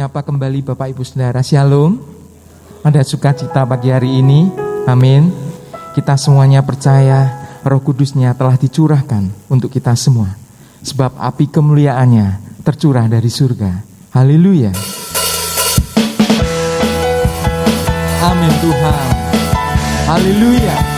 Sapa kembali Bapak Ibu Saudara, Shalom. Ada sukacita pagi hari ini, amin. Kita semuanya percaya Roh Kudusnya telah dicurahkan untuk kita semua, sebab api kemuliaannya tercurah dari surga. Haleluya. Amin Tuhan. Haleluya.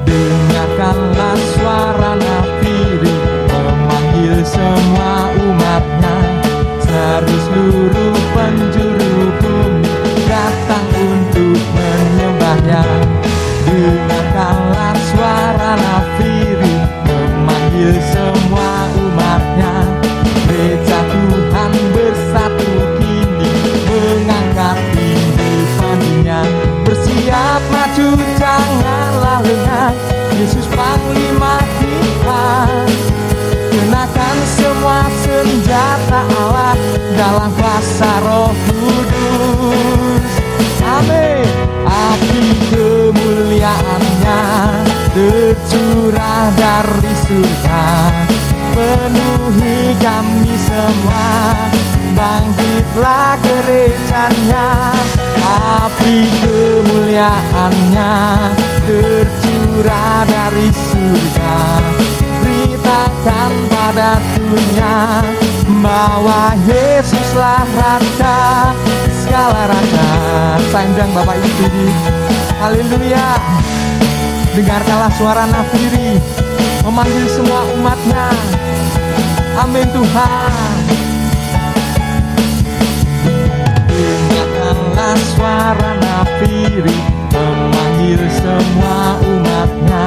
Dengarkanlah suara nafiri memanggil semua umatnya, dari seluruh penjuru bumi datang untuk menyembahnya. Dengarkanlah suara nafiri memanggil semua umatnya, gereja Tuhan bersatu kini mengangkat tinggi pandinya. Bersiap maju janganlah lengah, Yesus Panglima kita. Kenakan semua senjata Allah dalam kuasa Roh Kudus. Amin. Api kemuliaannya tercurah dari surga, penuhi kami semua. Bangkitlah gerejanya, api kemuliaannya tercurah dari surga. Beritakan pada dunia bahwa Yesuslah Raja segala raja. Sayang Bapak Ibu, haleluya. Dengarkanlah suara nafiri memanggil semua umatnya. Amin Tuhan. Dengarkanlah suara nafiri memanggil semua umatnya,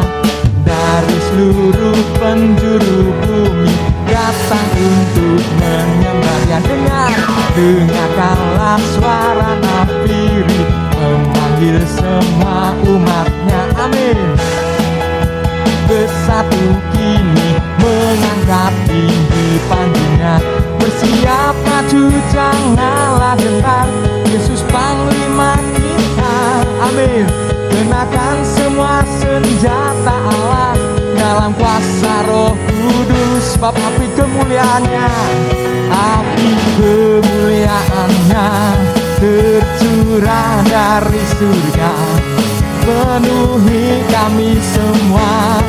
dari seluruh penjuru bumi datang untuk menyembahnya. Dengarkanlah suara nafiri memanggil semua umatnya. Amin. Bersatu kini mengangkat tinggi pandinya. Bersiap maju janganlah gentar, Yesus Panglima kita. Amin. Kenakan semua senjata Allah dalam kuasa Roh Kudus. Sebab api kemuliaannya, api kemuliaannya tercurah dari surga, penuhi kami semua.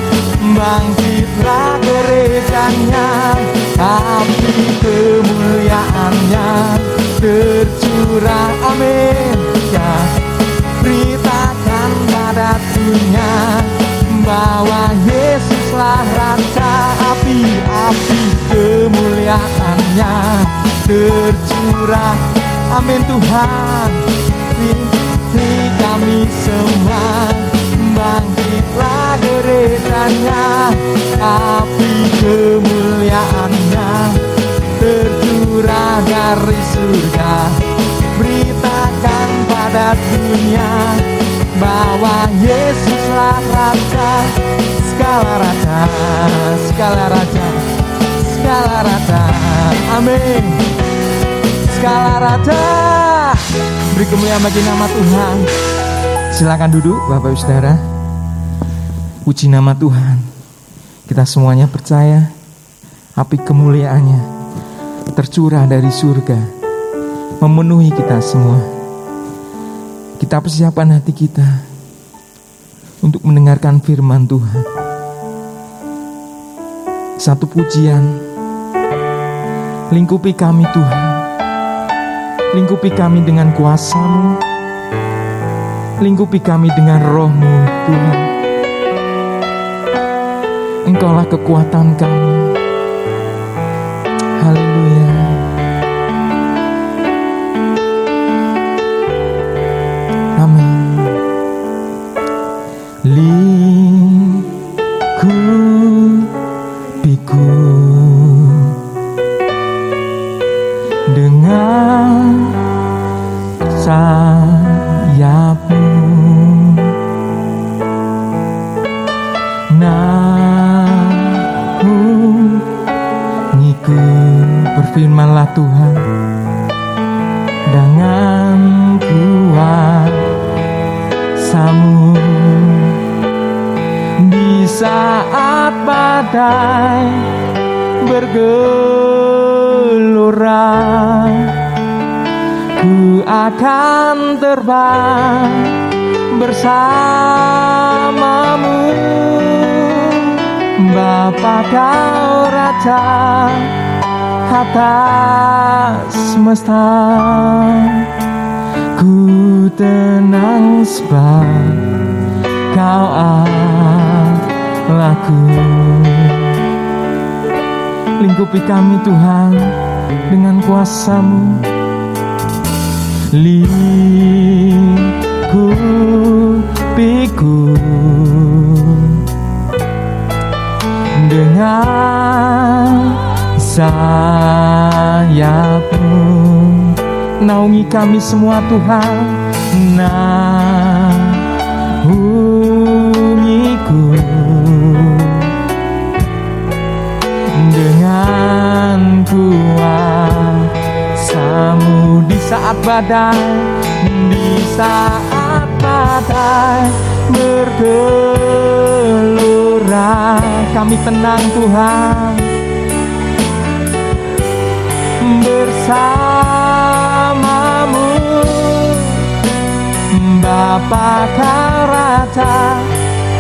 Bangkitlah gerejanya, api kemuliaannya tercurah. Amin. Ya, beritakan pada dunia bahwa Yesuslah Raja. Api kemuliaannya tercurah. Amin Tuhan. Beri kami semua. Bangkitlah gerejanya, api kemuliaannya tercurah dari surga. Beritakan pada dunia bahwa Yesuslah Raja segala raja, segala raja, segala raja. Amin. Segala raja. Beri kemuliaan bagi nama Tuhan. Silakan duduk Bapak Ibu Saudara. Puji nama Tuhan. Kita semuanya percaya api kemuliaannya tercurah dari surga, memenuhi kita semua. Kita persiapkan hati kita untuk mendengarkan firman Tuhan. Satu pujian, lingkupi kami Tuhan, lingkupi kami dengan kuasa-Mu, lingkupi kami dengan Roh-Mu Tuhan. Engkaulah kekuatan kami. Haleluya. Amin. Lingkupiku dengan sayap-Mu, namun ngikut. Berfirmanlah Tuhan dengan kuasa-Mu di badai bergelora, ku akan terbang bersamamu. Bapa kau Raja atas semesta, ku tenang sebab kau Allahku. Lingkupi kami Tuhan dengan kuasa-Mu, lingkupiku dengan sayap-Mu. Naungi kami semua Tuhan, naungiku dengan kuasa-Mu. Di saat badai, di saat badai bergelora, kami tenang Tuhan bersama-Mu. Bapa kau Raja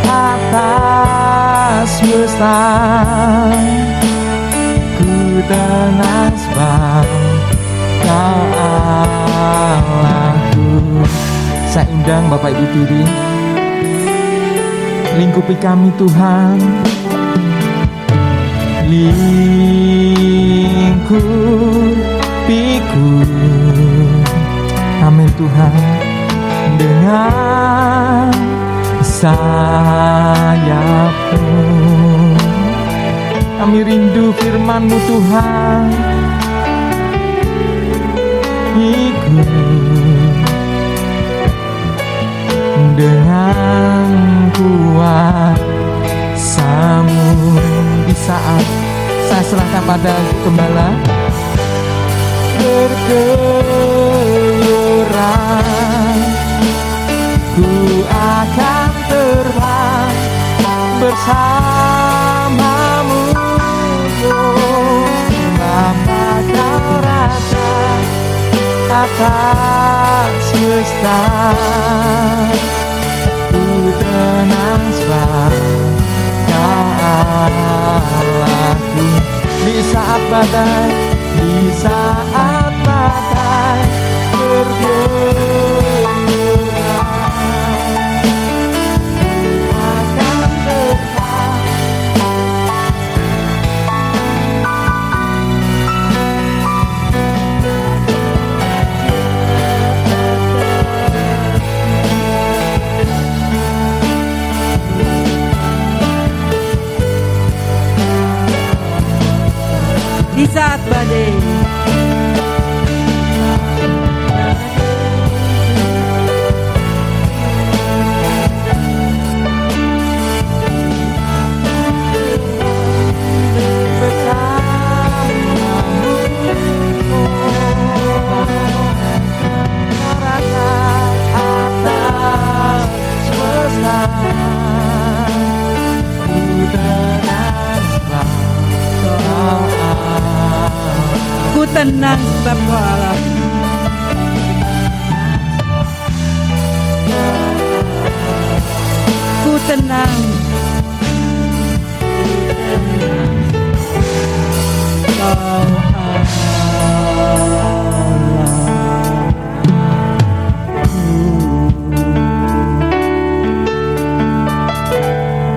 atas semesta, ku tenang sebab kau Allahku. Saya undang Bapak Ibu diri, lingkupi kami Tuhan, lingkupiku, amin Tuhan, dengan sayap-Mu. Kami rindu firman-Mu Tuhan, ikut dengan kuasa-Mu. Di saat saya serahkan pada Gembala, bergelora, ku akan terbang bersama-Mu. Bapa kau Raja atas semesta, ku tenang sebab kau Allahku. Di saat badai, di saat badai bergelora, akan terbang. Di saat badai, ku tenang sebab Kau Allah. Ku tenang, Kau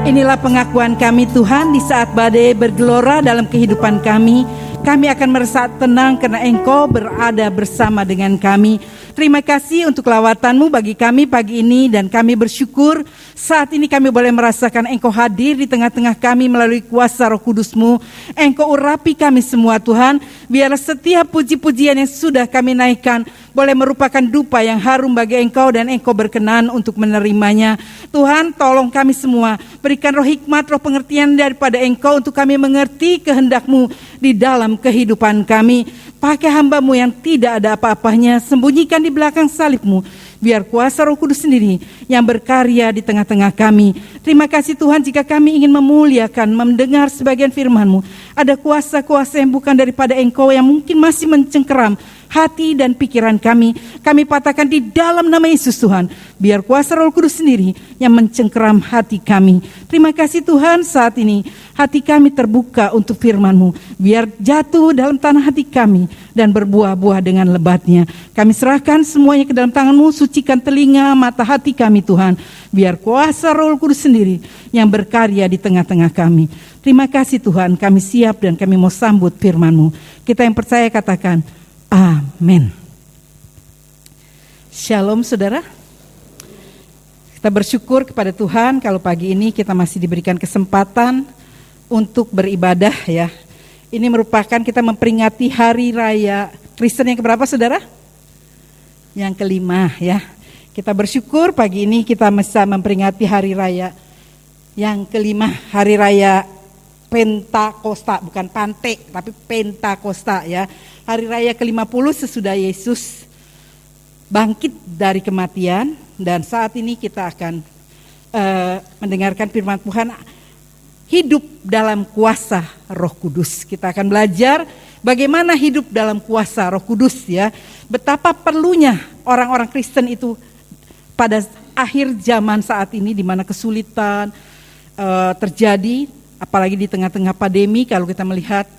Inilah pengakuan kami Tuhan, di saat badai bergelora dalam kehidupan kami, kami akan merasa tenang karena Engkau berada bersama dengan kami. Terima kasih untuk lawatan-Mu bagi kami pagi ini, dan kami bersyukur saat ini kami boleh merasakan Engkau hadir di tengah-tengah kami melalui kuasa Roh Kudus-Mu. Engkau urapi kami semua Tuhan, biar setiap puji-pujian yang sudah kami naikkan boleh merupakan dupa yang harum bagi Engkau, dan Engkau berkenan untuk menerimanya. Tuhan, tolong kami semua, berikan roh hikmat, roh pengertian daripada Engkau untuk kami mengerti kehendak-Mu di dalam kehidupan kami. Pakai hamba-Mu yang tidak ada apa-apanya, sembunyikan di belakang salib-Mu. Biar kuasa Roh Kudus sendiri yang berkarya di tengah-tengah kami. Terima kasih Tuhan, jika kami ingin memuliakan, mendengar sebagian firman-Mu, ada kuasa-kuasa yang bukan daripada Engkau yang mungkin masih mencengkeram hati dan pikiran kami. Kami patahkan di dalam nama Yesus Tuhan. Biar kuasa Roh Kudus sendiri yang mencengkeram hati kami. Terima kasih Tuhan, saat ini hati kami terbuka untuk firman-Mu. Biar jatuh dalam tanah hati kami dan berbuah-buah dengan lebatnya. Kami serahkan semuanya ke dalam tangan-Mu. Sucikan telinga, mata hati kami Tuhan. Biar kuasa Roh Kudus sendiri yang berkarya di tengah-tengah kami. Terima kasih Tuhan, kami siap dan kami mau sambut firman-Mu. Kita yang percaya katakan amin. Shalom saudara. Kita bersyukur kepada Tuhan kalau pagi ini kita masih diberikan kesempatan untuk beribadah ya. Ini merupakan kita memperingati hari raya Kristen yang keberapa saudara? Yang kelima ya. Kita bersyukur pagi ini kita bisa memperingati hari raya yang kelima, hari raya Pentakosta, bukan Pante, tapi Pentakosta ya. Hari raya ke-50 sesudah Yesus bangkit dari kematian, dan saat ini kita akan mendengarkan firman Tuhan, hidup dalam kuasa Roh Kudus. Kita akan belajar bagaimana hidup dalam kuasa Roh Kudus ya. Betapa perlunya orang-orang Kristen itu pada akhir zaman saat ini di mana kesulitan terjadi, apalagi di tengah-tengah pandemi. Kalau kita melihat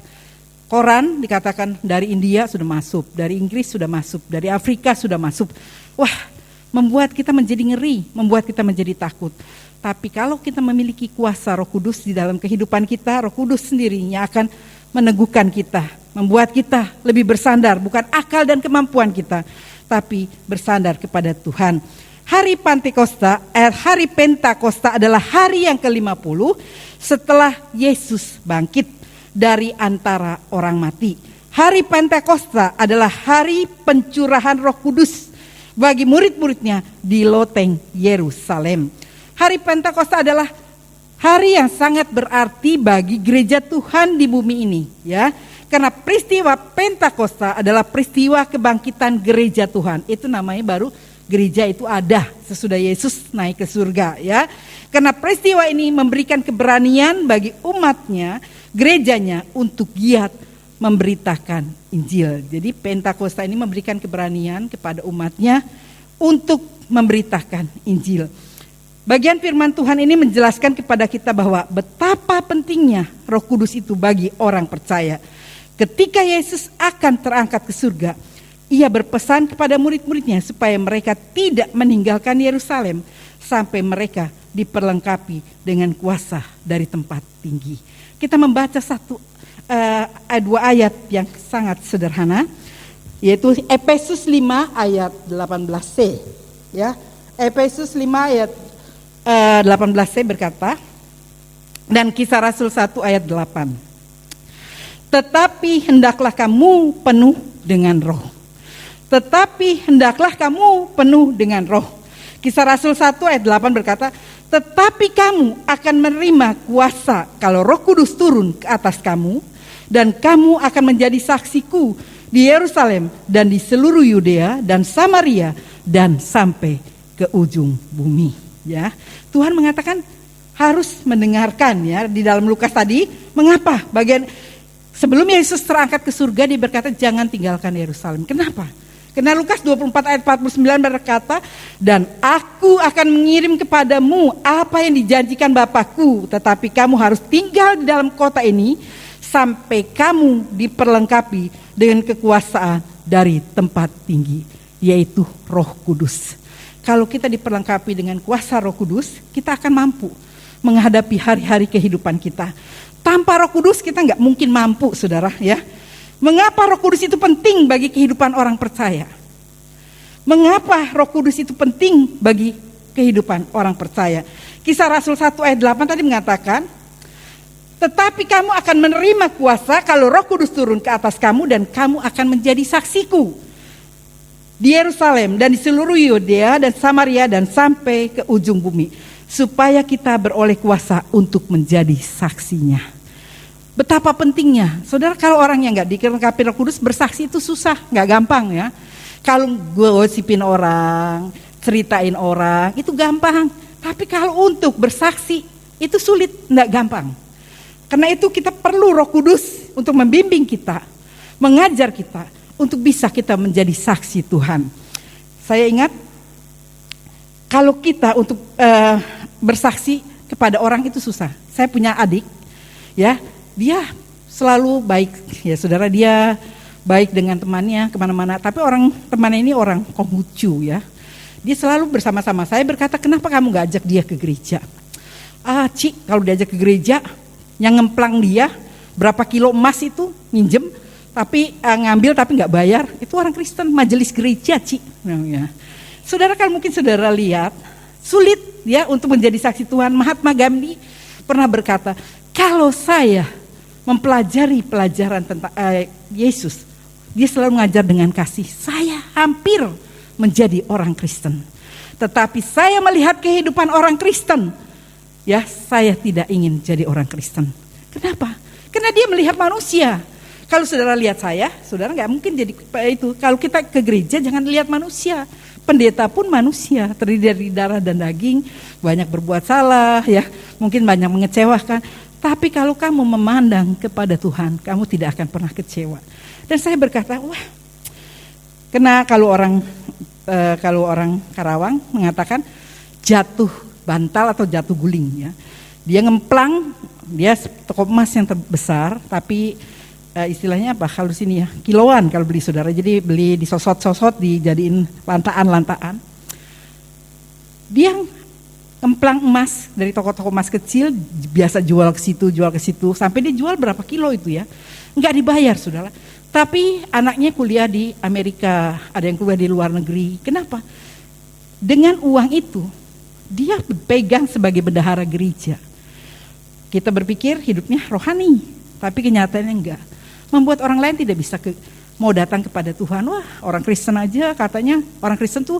koran dikatakan dari India sudah masuk, dari Inggris sudah masuk, dari Afrika sudah masuk. Wah, membuat kita menjadi ngeri, membuat kita menjadi takut. Tapi kalau kita memiliki kuasa Roh Kudus di dalam kehidupan kita, Roh Kudus sendirinya akan meneguhkan kita, membuat kita lebih bersandar, bukan akal dan kemampuan kita, tapi bersandar kepada Tuhan. Hari hari Pentakosta adalah hari yang ke-50 setelah Yesus bangkit dari antara orang mati. Hari Pentakosta adalah hari pencurahan Roh Kudus bagi murid-muridnya di loteng Yerusalem. Hari Pentakosta adalah hari yang sangat berarti bagi gereja Tuhan di bumi ini ya. Karena peristiwa Pentakosta adalah peristiwa kebangkitan gereja Tuhan. Itu namanya baru gereja itu ada sesudah Yesus naik ke surga ya. Karena peristiwa ini memberikan keberanian bagi umatnya, gerejanya untuk giat memberitakan Injil. Jadi Pentakosta ini memberikan keberanian kepada umatnya untuk memberitakan Injil. Bagian firman Tuhan ini menjelaskan kepada kita bahwa betapa pentingnya Roh Kudus itu bagi orang percaya. Ketika Yesus akan terangkat ke surga, Ia berpesan kepada murid-muridnya supaya mereka tidak meninggalkan Yerusalem sampai mereka diperlengkapi dengan kuasa dari tempat tinggi. Kita membaca dua ayat yang sangat sederhana, yaitu Efesus 5 ayat 18c. Ya, Efesus 5 ayat 18c berkata, dan Kisah Rasul 1 ayat 8. Tetapi hendaklah kamu penuh dengan roh. Tetapi hendaklah kamu penuh dengan roh. Kisah Rasul 1 ayat 8 berkata, tetapi kamu akan menerima kuasa kalau Roh Kudus turun ke atas kamu, dan kamu akan menjadi saksiku di Yerusalem dan di seluruh Yudea dan Samaria dan sampai ke ujung bumi. Ya, Tuhan mengatakan harus mendengarkan ya di dalam Lukas tadi. Mengapa? Bagian sebelum Yesus terangkat ke surga dia berkata jangan tinggalkan Yerusalem. Kenapa? Karena Lukas 24 ayat 49 berkata, dan aku akan mengirim kepadamu apa yang dijanjikan Bapakku, tetapi kamu harus tinggal di dalam kota ini sampai kamu diperlengkapi dengan kekuasaan dari tempat tinggi, yaitu Roh Kudus. Kalau kita diperlengkapi dengan kuasa Roh Kudus, kita akan mampu menghadapi hari-hari kehidupan kita. Tanpa Roh Kudus kita nggak mungkin mampu, saudara ya. Mengapa Roh Kudus itu penting bagi kehidupan orang percaya? Mengapa Roh Kudus itu penting bagi kehidupan orang percaya? Kisah Rasul 1 ayat 8 tadi mengatakan, tetapi kamu akan menerima kuasa kalau Roh Kudus turun ke atas kamu, dan kamu akan menjadi saksiku di Yerusalem dan di seluruh Yudea dan Samaria dan sampai ke ujung bumi. Supaya kita beroleh kuasa untuk menjadi saksinya. Betapa pentingnya, saudara, kalau orang yang gak dilengkapi Roh Kudus bersaksi itu susah, gak gampang ya. Kalau gosipin orang, ceritain orang itu gampang. Tapi kalau untuk bersaksi itu sulit, enggak gampang. Karena itu kita perlu Roh Kudus untuk membimbing kita, mengajar kita untuk bisa kita menjadi saksi Tuhan. Saya ingat kalau kita untuk bersaksi kepada orang itu susah. Saya punya adik, ya, dia selalu baik, ya saudara, dia baik dengan temannya kemana-mana. Tapi temannya ini orang Konghucu, ya. Dia selalu bersama-sama. Saya berkata, kenapa kamu gak ajak dia ke gereja? Cik, kalau diajak ke gereja, yang ngemplang dia berapa kilo emas itu minjem, tapi ngambil tapi gak bayar, itu orang Kristen, majelis gereja, Cik. Nah, ya. Saudara, kalau mungkin saudara lihat, sulit ya untuk menjadi saksi Tuhan. Mahatma Gandhi pernah berkata, kalau saya mempelajari pelajaran tentang Yesus, dia selalu mengajar dengan kasih, saya hampir menjadi orang Kristen. Tetapi saya melihat kehidupan orang Kristen, ya saya tidak ingin jadi orang Kristen. Kenapa? Karena dia melihat manusia. Kalau saudara lihat saya, saudara nggak mungkin jadi itu. Kalau kita ke gereja jangan lihat manusia. Pendeta pun manusia, terdiri dari darah dan daging, banyak berbuat salah, ya mungkin banyak mengecewakan. Tapi kalau kamu memandang kepada Tuhan, kamu tidak akan pernah kecewa. Dan saya berkata, wah, karena kalau orang Karawang mengatakan jatuh bantal atau jatuh guling, ya. Dia ngemplang, dia toko emas yang terbesar, tapi istilahnya apa kalau sini ya, kiloan kalau beli saudara. Jadi beli disosot-sosot, dijadiin lantaan-lantaan. Dia ngemplang emas dari toko-toko emas kecil, biasa jual ke situ, sampai dia jual berapa kilo itu ya. Enggak dibayar saudara. Tapi anaknya kuliah di Amerika, ada yang kuliah di luar negeri. Kenapa? Dengan uang itu, dia pegang sebagai bendahara gereja. Kita berpikir hidupnya rohani, tapi kenyataannya enggak. Membuat orang lain tidak bisa mau datang kepada Tuhan. Wah, orang Kristen aja katanya, orang Kristen tuh,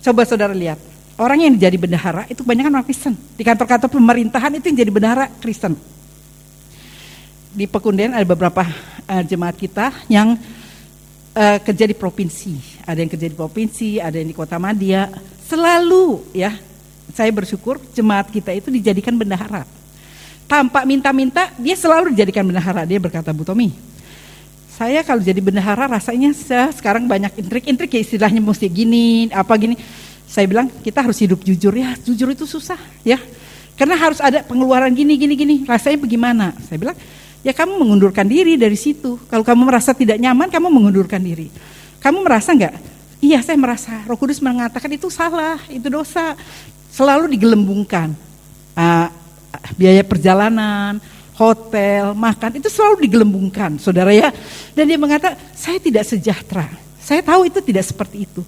coba saudara lihat. Orang yang jadi bendahara itu kebanyakan orang Kristen. Di kantor-kantor pemerintahan itu yang jadi bendahara Kristen. Di Pekundian ada beberapa jemaat kita yang kerja di provinsi. Ada yang kerja di provinsi, ada yang di Kota Madia. Selalu ya, saya bersyukur jemaat kita itu dijadikan bendahara. Tanpa minta-minta, dia selalu dijadikan bendahara. Dia berkata, Bu Tommy, saya kalau jadi bendahara rasanya sekarang banyak intrik-intrik ya, istilahnya mesti gini, apa gini. Saya bilang kita harus hidup jujur ya, jujur itu susah ya. Karena harus ada pengeluaran gini, rasanya bagaimana? Saya bilang, ya kamu mengundurkan diri dari situ. Kalau kamu merasa tidak nyaman, kamu mengundurkan diri. Kamu merasa enggak? Iya, saya merasa. Roh Kudus mengatakan itu salah, itu dosa. Selalu digelembungkan. Biaya perjalanan, hotel, makan, itu selalu digelembungkan, saudara ya. Dan dia mengatakan, saya tidak sejahtera. Saya tahu itu tidak seperti itu.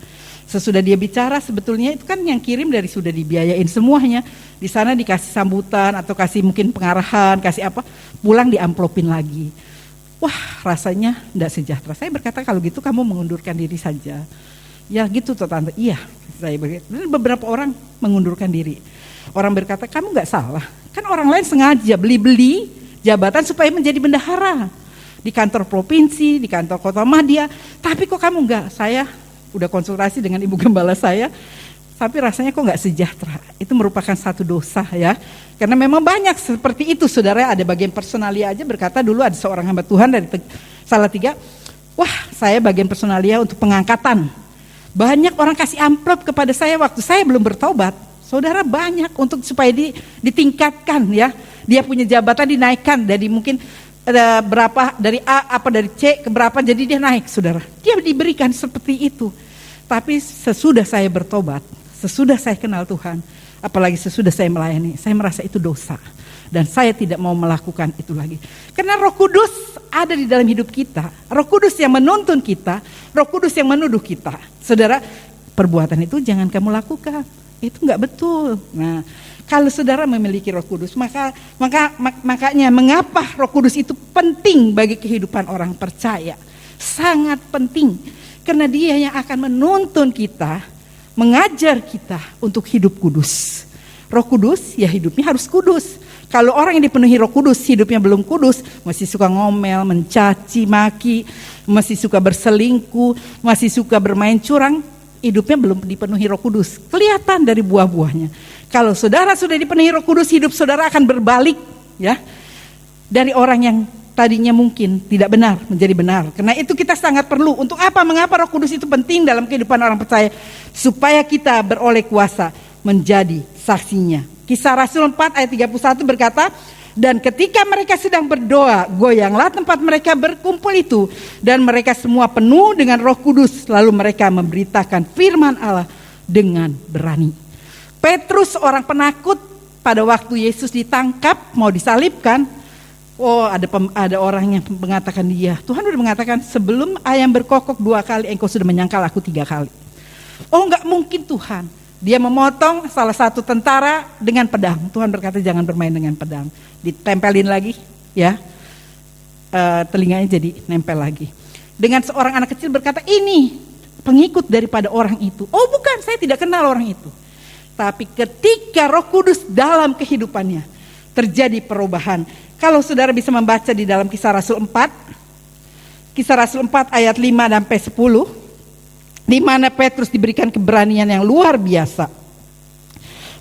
Sesudah dia bicara, sebetulnya itu kan yang kirim dari sudah dibiayain semuanya. Di sana dikasih sambutan atau kasih mungkin pengarahan, kasih apa, pulang diamplopin lagi. Wah, rasanya tidak sejahtera. Saya berkata, kalau gitu kamu mengundurkan diri saja. Ya gitu toh tante, iya. Saya berkata, beberapa orang mengundurkan diri. Orang berkata, kamu gak salah. Kan orang lain sengaja beli-beli jabatan supaya menjadi bendahara. Di kantor provinsi, di kantor Kota Madia. Tapi kok kamu enggak? Saya udah konsultasi dengan ibu gembala saya, tapi rasanya kok gak sejahtera. Itu merupakan satu dosa ya. Karena memang banyak seperti itu saudara. Ada bagian personalia aja berkata, dulu ada seorang hamba Tuhan dari Salatiga. Wah, saya bagian personalia untuk pengangkatan. Banyak orang kasih amplop kepada saya waktu saya belum bertobat. Saudara, banyak untuk supaya ditingkatkan ya. Dia punya jabatan dinaikkan dari mungkin ada berapa, dari A apa dari C ke berapa, jadi dia naik saudara. Dia diberikan seperti itu. Tapi sesudah saya bertobat, sesudah saya kenal Tuhan, apalagi sesudah saya melayani, saya merasa itu dosa. Dan saya tidak mau melakukan itu lagi. Karena Roh Kudus ada di dalam hidup kita. Roh Kudus yang menuntun kita, Roh Kudus yang menuduh kita. Saudara, perbuatan itu jangan kamu lakukan. Itu enggak betul. Nah, kalau saudara memiliki Roh Kudus, makanya mengapa Roh Kudus itu penting bagi kehidupan orang percaya? Sangat penting. Karena dia yang akan menuntun kita, mengajar kita untuk hidup kudus. Roh Kudus ya hidupnya harus kudus. Kalau orang yang dipenuhi Roh Kudus hidupnya belum kudus, masih suka ngomel, mencaci maki, masih suka berselingkuh, masih suka bermain curang, hidupnya belum dipenuhi Roh Kudus. Kelihatan dari buah-buahnya. Kalau saudara sudah dipenuhi Roh Kudus, hidup saudara akan berbalik, ya. Dari orang yang tadinya mungkin tidak benar menjadi benar. Karena itu kita sangat perlu. Untuk apa? Mengapa Roh Kudus itu penting dalam kehidupan orang percaya? Supaya kita beroleh kuasa menjadi saksinya. Kisah Rasul 4 ayat 31 berkata, dan ketika mereka sedang berdoa, goyanglah tempat mereka berkumpul itu, dan mereka semua penuh dengan Roh Kudus, lalu mereka memberitakan firman Allah dengan berani. Petrus, orang penakut, pada waktu Yesus ditangkap mau disalibkan, ada orang yang mengatakan dia, Tuhan sudah mengatakan sebelum ayam berkokok 2 kali engkau sudah menyangkal aku 3 kali. Oh, enggak mungkin Tuhan. Dia memotong salah satu tentara dengan pedang. Tuhan berkata jangan bermain dengan pedang. Ditempelin lagi, ya, telinganya jadi nempel lagi. Dengan seorang anak kecil berkata, ini pengikut daripada orang itu. Oh bukan, saya tidak kenal orang itu. Tapi ketika Roh Kudus dalam kehidupannya, terjadi perubahan. Kalau saudara bisa membaca di dalam Kisah Rasul 4, Kisah Rasul 4 ayat 5 sampai 10, di mana Petrus diberikan keberanian yang luar biasa.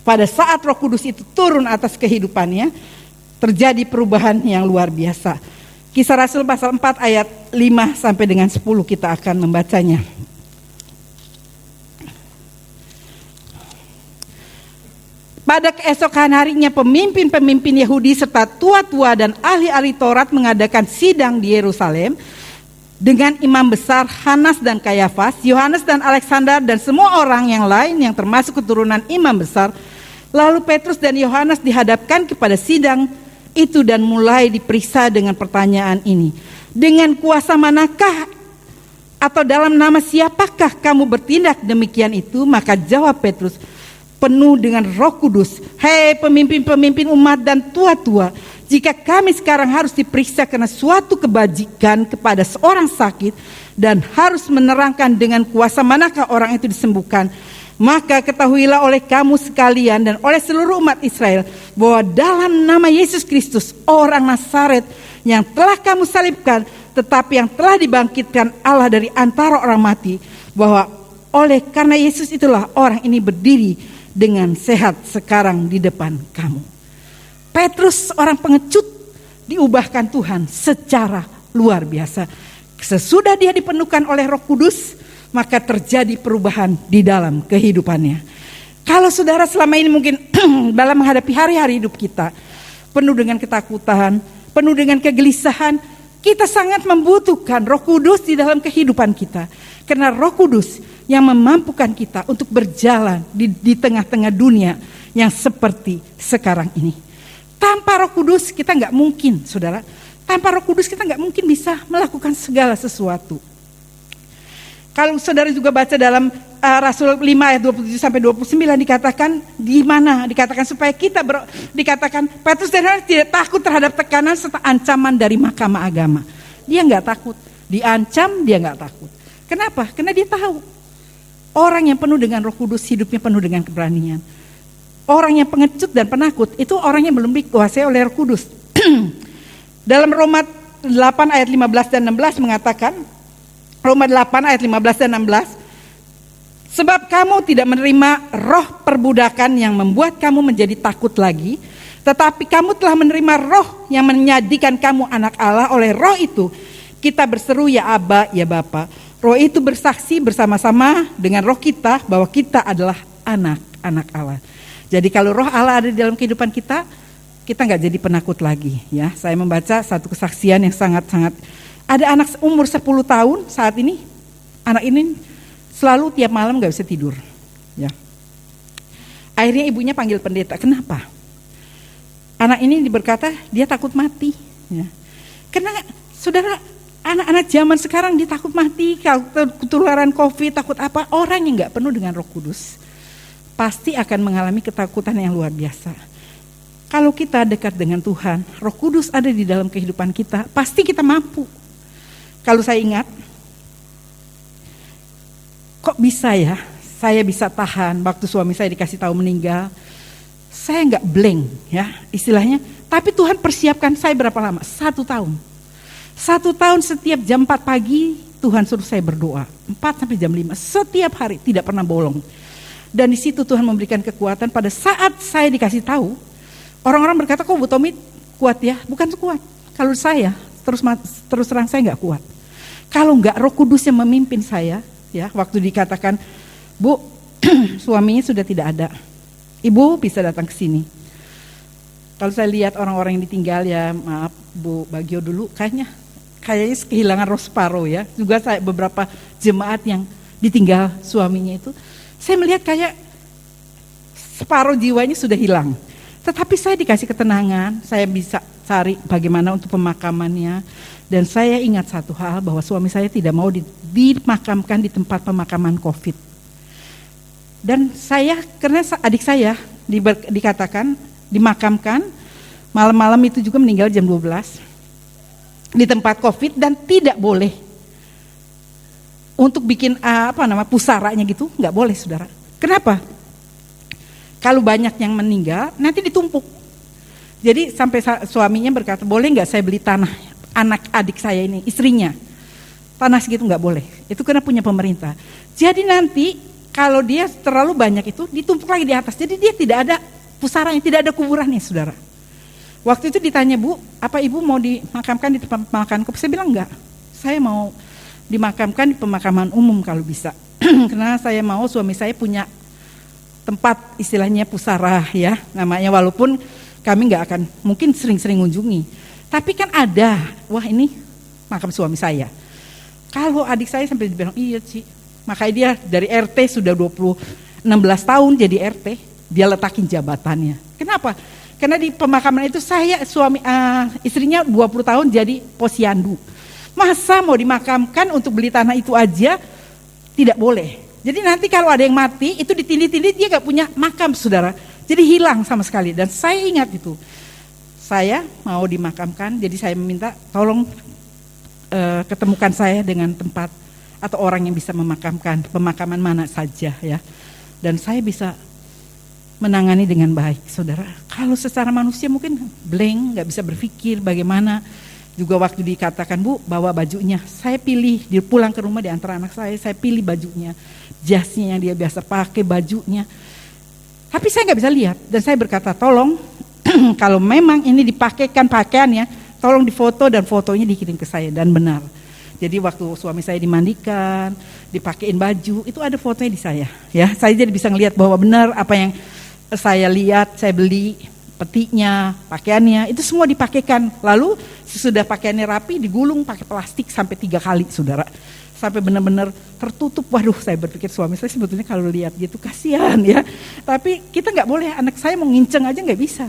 Pada saat Roh Kudus itu turun atas kehidupannya, terjadi perubahan yang luar biasa. Kisah Rasul pasal 4 ayat 5 sampai dengan 10 kita akan membacanya. Pada keesokan harinya pemimpin-pemimpin Yahudi serta tua-tua dan ahli-ahli Taurat mengadakan sidang di Yerusalem dengan imam besar Hanas dan Kayafas, Yohanes dan Alexander dan semua orang yang lain yang termasuk keturunan imam besar. Lalu Petrus dan Yohanes dihadapkan kepada sidang itu dan mulai diperiksa dengan pertanyaan ini. Dengan kuasa manakah atau dalam nama siapakah kamu bertindak demikian itu? Maka jawab Petrus, penuh dengan Roh Kudus, hei pemimpin-pemimpin umat dan tua-tua, jika kami sekarang harus diperiksa karena suatu kebajikan kepada seorang sakit dan harus menerangkan dengan kuasa manakah orang itu disembuhkan, maka ketahuilah oleh kamu sekalian dan oleh seluruh umat Israel bahwa dalam nama Yesus Kristus orang Nazaret yang telah kamu salibkan tetapi yang telah dibangkitkan Allah dari antara orang mati, bahwa oleh karena Yesus itulah orang ini berdiri dengan sehat sekarang di depan kamu. Petrus, orang pengecut, diubahkan Tuhan secara luar biasa. Sesudah dia dipenuhkan oleh Roh Kudus, maka terjadi perubahan di dalam kehidupannya. Kalau saudara selama ini mungkin dalam menghadapi hari-hari hidup kita, penuh dengan ketakutan, penuh dengan kegelisahan, kita sangat membutuhkan Roh Kudus di dalam kehidupan kita. Karena Roh Kudus yang memampukan kita untuk berjalan di tengah-tengah dunia yang seperti sekarang ini. Tanpa Roh Kudus kita nggak mungkin, saudara. Tanpa Roh Kudus kita nggak mungkin bisa melakukan segala sesuatu. Kalau saudara juga baca dalam Rasul 5 ayat 27 sampai 29 dikatakan di mana? Dikatakan supaya kita dikatakan Petrus dan Yohanes tidak takut terhadap tekanan serta ancaman dari mahkamah agama. Dia nggak takut, diancam dia nggak takut. Kenapa? Karena dia tahu orang yang penuh dengan Roh Kudus hidupnya penuh dengan keberanian. Orang yang pengecut dan penakut itu orang yang belum dikuasai oleh Roh Kudus. Dalam Roma 8 ayat 15 dan 16 mengatakan, Roma 8 ayat 15 dan 16, sebab kamu tidak menerima roh perbudakan yang membuat kamu menjadi takut lagi, tetapi kamu telah menerima roh yang menjadikan kamu anak Allah. Oleh roh itu kita berseru ya Aba, ya Bapa. Roh itu bersaksi bersama-sama dengan roh kita bahwa kita adalah anak-anak Allah. Jadi kalau roh Allah ada di dalam kehidupan kita nggak jadi penakut lagi. Ya, saya membaca satu kesaksian yang sangat-sangat. Ada anak umur 10 tahun saat ini, anak ini selalu tiap malam nggak bisa tidur. Ya, akhirnya ibunya panggil pendeta. Kenapa? Anak ini berkata dia takut mati. Ya, karena saudara, anak-anak zaman sekarang dia takut mati, ketularan COVID, takut apa? Orang yang nggak penuh dengan Roh Kudus pasti akan mengalami ketakutan yang luar biasa. Kalau kita dekat dengan Tuhan, Roh Kudus ada di dalam kehidupan kita, pasti kita mampu. Kalau saya ingat, kok bisa ya, saya bisa tahan waktu suami saya dikasih tahu meninggal, saya nggak blank ya istilahnya. Tapi Tuhan persiapkan saya berapa lama? 1 tahun. 1 tahun setiap jam 4 pagi Tuhan suruh saya berdoa 4 sampai jam 5 setiap hari, tidak pernah bolong. Dan di situ Tuhan memberikan kekuatan. Pada saat saya dikasih tahu, orang-orang berkata, kok Bu Tommy kuat ya? Bukan kuat. Kalau saya terus terang saya nggak kuat. Kalau nggak Roh Kudus yang memimpin saya, ya waktu dikatakan, Bu, suaminya sudah tidak ada, Ibu bisa datang ke sini. Kalau saya lihat orang-orang yang ditinggal, ya maaf Bu Bagio dulu, kayaknya kehilangan roh separuh ya. Juga saya beberapa jemaat yang ditinggal suaminya itu, saya melihat kayak separuh jiwanya sudah hilang. Tetapi saya dikasih ketenangan, saya bisa cari bagaimana untuk pemakamannya. Dan saya ingat satu hal, bahwa suami saya tidak mau dimakamkan di tempat pemakaman COVID. Dan saya, karena adik saya dikatakan dimakamkan, malam-malam itu juga meninggal jam 12 di tempat COVID, dan tidak boleh untuk bikin pusaranya gitu, nggak boleh saudara. Kenapa? Kalau banyak yang meninggal, nanti ditumpuk. Jadi sampai suaminya berkata, boleh nggak saya beli tanah anak adik saya ini, istrinya, tanah segitu nggak boleh. Itu karena punya pemerintah. Jadi nanti kalau dia terlalu banyak itu ditumpuk lagi di atas. Jadi dia tidak ada pusaranya, tidak ada kuburannya, saudara. Waktu itu ditanya, Bu, apa Ibu mau dimakamkan di tempat pemakaman? Saya bilang enggak. Saya mau dimakamkan di pemakaman umum kalau bisa. Karena saya mau suami saya punya tempat istilahnya pusara ya namanya, walaupun kami nggak akan mungkin sering-sering kunjungi. Tapi kan ada, wah ini makam suami saya. Kalau adik saya sampai bilang, iya sih, makanya dia dari RT sudah 16 tahun jadi RT, dia letakin jabatannya. Kenapa? Karena di pemakaman itu istrinya 20 tahun jadi posyandu. Masa mau dimakamkan untuk beli tanah itu aja tidak boleh. Jadi nanti kalau ada yang mati itu ditindih-tindih, dia gak punya makam saudara. Jadi hilang sama sekali. Dan saya ingat itu. Saya mau dimakamkan, jadi saya meminta tolong ketemukan saya dengan tempat atau orang yang bisa memakamkan, pemakaman mana saja ya. Dan saya bisa menangani dengan baik saudara. Kalau secara manusia mungkin blank, gak bisa berpikir bagaimana. Juga waktu dikatakan, Bu, bawa bajunya, saya pilih, dia pulang ke rumah di antara anak saya pilih bajunya, jasnya yang dia biasa pakai, bajunya. Tapi saya gak bisa lihat, dan saya berkata, tolong kalau memang ini dipakaikan pakaiannya, tolong difoto dan fotonya dikirim ke saya. Dan benar. Jadi waktu suami saya dimandikan, dipakein baju, itu ada fotonya di saya. Ya, saya jadi bisa ngelihat bahwa benar apa yang saya lihat, saya beli petinya, pakaiannya, itu semua dipakaikan. Lalu sesudah pakaiannya rapi, digulung pakai plastik sampai 3 kali, saudara. Sampai benar-benar tertutup. Waduh, saya berpikir suami saya sebetulnya kalau lihat gitu kasihan ya. Tapi kita nggak boleh, anak saya mau nginceng aja nggak bisa.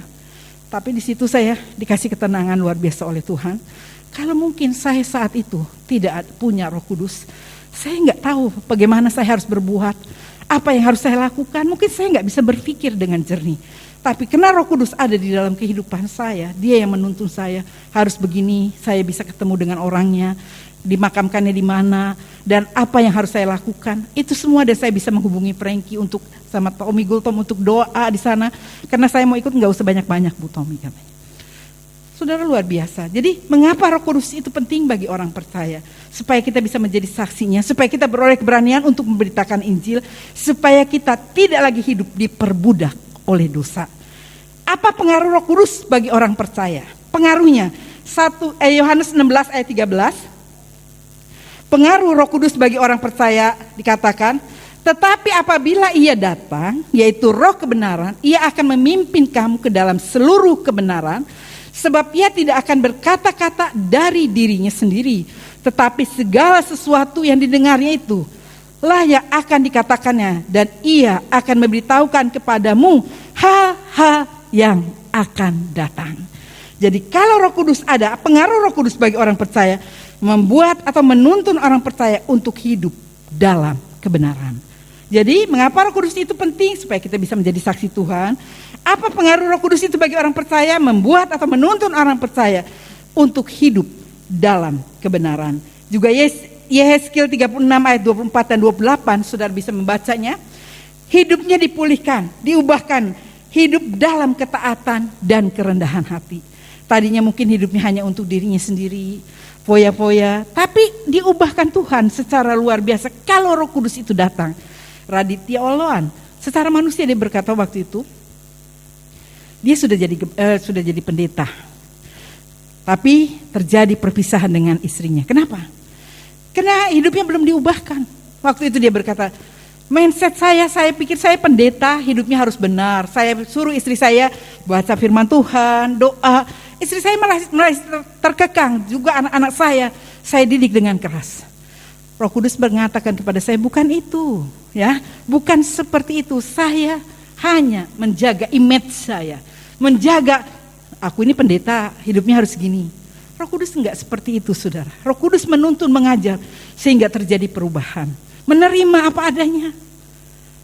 Tapi di situ saya dikasih ketenangan luar biasa oleh Tuhan. Kalau mungkin saya saat itu tidak punya Roh Kudus, saya nggak tahu bagaimana saya harus berbuat, apa yang harus saya lakukan. Mungkin saya nggak bisa berpikir dengan jernih. Tapi karena Roh Kudus ada di dalam kehidupan saya, Dia yang menuntun saya harus begini. Saya bisa ketemu dengan orangnya, dimakamkannya di mana, dan apa yang harus saya lakukan. Itu semua, dan saya bisa menghubungi Frankie untuk sama Tommy Gultom untuk doa di sana. Karena saya mau ikut nggak usah banyak-banyak Bu Tommy katanya. Saudara, luar biasa. Jadi mengapa Roh Kudus itu penting bagi orang percaya? Supaya kita bisa menjadi saksinya, supaya kita beroleh keberanian untuk memberitakan Injil, supaya kita tidak lagi hidup diperbudak oleh dosa. Apa pengaruh Roh Kudus bagi orang percaya? Pengaruhnya, Yohanes 16 ayat 13. Pengaruh Roh Kudus bagi orang percaya dikatakan, tetapi apabila Ia datang, yaitu Roh kebenaran, Ia akan memimpin kamu ke dalam seluruh kebenaran, sebab Ia tidak akan berkata-kata dari dirinya sendiri, tetapi segala sesuatu yang didengarnya itu lah yang akan dikatakannya, dan Ia akan memberitahukan kepadamu hal-hal yang akan datang. Jadi kalau Roh Kudus ada, pengaruh Roh Kudus bagi orang percaya membuat atau menuntun orang percaya untuk hidup dalam kebenaran. Jadi mengapa Roh Kudus itu penting? Supaya kita bisa menjadi saksi Tuhan. Apa pengaruh Roh Kudus itu bagi orang percaya? Membuat atau menuntun orang percaya untuk hidup dalam kebenaran. Juga Yehezkiel 36 ayat 24 dan 28, saudara bisa membacanya. Hidupnya dipulihkan, diubahkan, hidup dalam ketaatan dan kerendahan hati. Tadinya mungkin hidupnya hanya untuk dirinya sendiri, foya-foya, tapi diubahkan Tuhan secara luar biasa kalau Roh Kudus itu datang. Raditya Oloan, secara manusia dia berkata waktu itu, dia sudah jadi pendeta, tapi terjadi perpisahan dengan istrinya. Kenapa? Karena hidupnya belum diubahkan. Waktu itu dia berkata, mindset saya pikir saya pendeta, hidupnya harus benar. Saya suruh istri saya baca firman Tuhan, doa. Istri saya malah terkekang, juga anak-anak saya didik dengan keras. Roh Kudus mengatakan kepada saya, bukan itu, ya, bukan seperti itu. Saya hanya menjaga image saya, menjaga aku ini pendeta, hidupnya harus gini. Roh Kudus enggak seperti itu, saudara. Roh Kudus menuntun, mengajar, sehingga terjadi perubahan. Menerima apa adanya.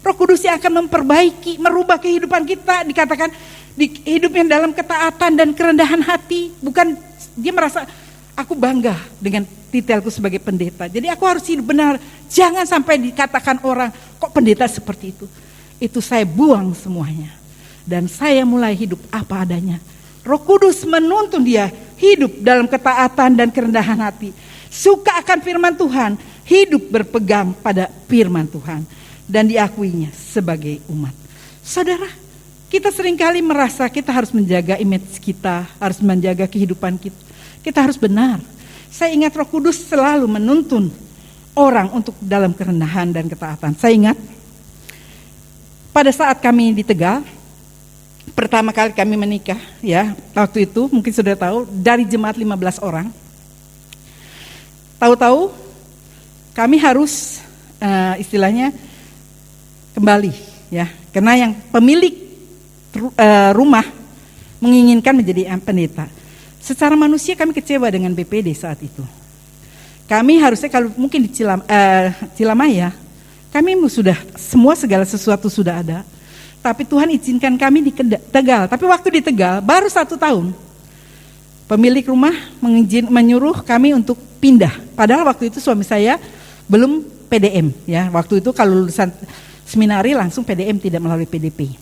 Roh Kudus yang akan memperbaiki, merubah kehidupan kita. Dikatakan di hidup yang dalam ketaatan dan kerendahan hati. Bukan dia merasa aku bangga dengan titelku sebagai pendeta. Jadi aku harus hidup benar. Jangan sampai dikatakan orang, kok pendeta seperti itu. Itu saya buang semuanya. Dan saya mulai hidup apa adanya. Roh Kudus menuntun dia hidup dalam ketaatan dan kerendahan hati. Suka akan firman Tuhan, hidup berpegang pada firman Tuhan. Dan diakuinya sebagai umat. Saudara, kita seringkali merasa kita harus menjaga image kita, harus menjaga kehidupan kita. Kita harus benar. Saya ingat Roh Kudus selalu menuntun orang untuk dalam kerendahan dan ketaatan. Saya ingat pada saat kami di Tegal, pertama kali kami menikah, ya, waktu itu mungkin sudah tahu, dari jemaat 15 orang. Tahu-tahu kami harus istilahnya kembali, ya, karena yang pemilik rumah menginginkan menjadi pendeta. Secara manusia kami kecewa dengan BPD saat itu. Kami harusnya kalau mungkin di Cilamaya, kami sudah semua segala sesuatu sudah ada. Tapi Tuhan izinkan kami di Tegal. Tapi waktu di Tegal baru 1 tahun. Pemilik rumah menyuruh kami untuk pindah. Padahal waktu itu suami saya belum PDM, ya. Waktu itu kalau lulusan seminari langsung PDM, tidak melalui PDP.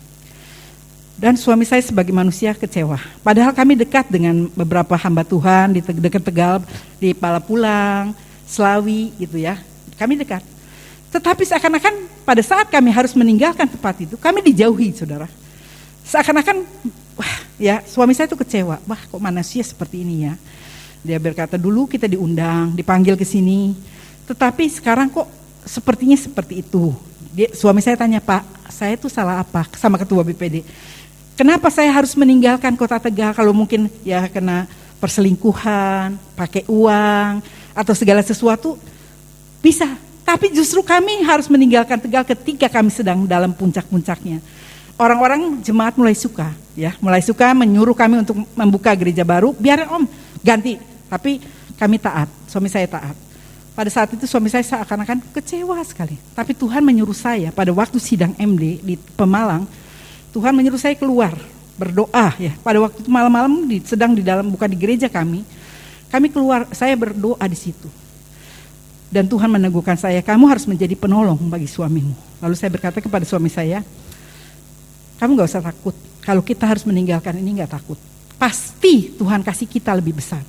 Dan suami saya sebagai manusia kecewa. Padahal kami dekat dengan beberapa hamba Tuhan di dekat Tegal, di Palapulang, Slawi gitu ya. Kami dekat. Tetapi seakan-akan pada saat kami harus meninggalkan tempat itu, kami dijauhi, saudara. Seakan-akan, wah, ya, suami saya itu kecewa. Wah, kok manusia seperti ini ya. Dia berkata, dulu kita diundang, dipanggil ke sini. Tetapi sekarang kok sepertinya seperti itu. Suami saya tanya, Pak, saya itu salah apa sama ketua BPD? Kenapa saya harus meninggalkan kota Tegal kalau mungkin ya kena perselingkuhan, pakai uang, atau segala sesuatu? Bisa. Tapi justru kami harus meninggalkan Tegal ketika kami sedang dalam puncak-puncaknya. Orang-orang jemaat mulai suka, ya, mulai suka menyuruh kami untuk membuka gereja baru. Biar Om ganti, tapi kami taat. Suami saya taat. Pada saat itu suami saya seakan-akan kecewa sekali. Tapi Tuhan menyuruh saya pada waktu sidang MD di Pemalang, Tuhan menyuruh saya keluar berdoa, ya. Pada waktu itu malam-malam sedang di dalam, bukan di gereja kami keluar, saya berdoa di situ. Dan Tuhan meneguhkan saya, kamu harus menjadi penolong bagi suamimu. Lalu saya berkata kepada suami saya, kamu gak usah takut. Kalau kita harus meninggalkan ini gak takut. Pasti Tuhan kasih kita lebih besar.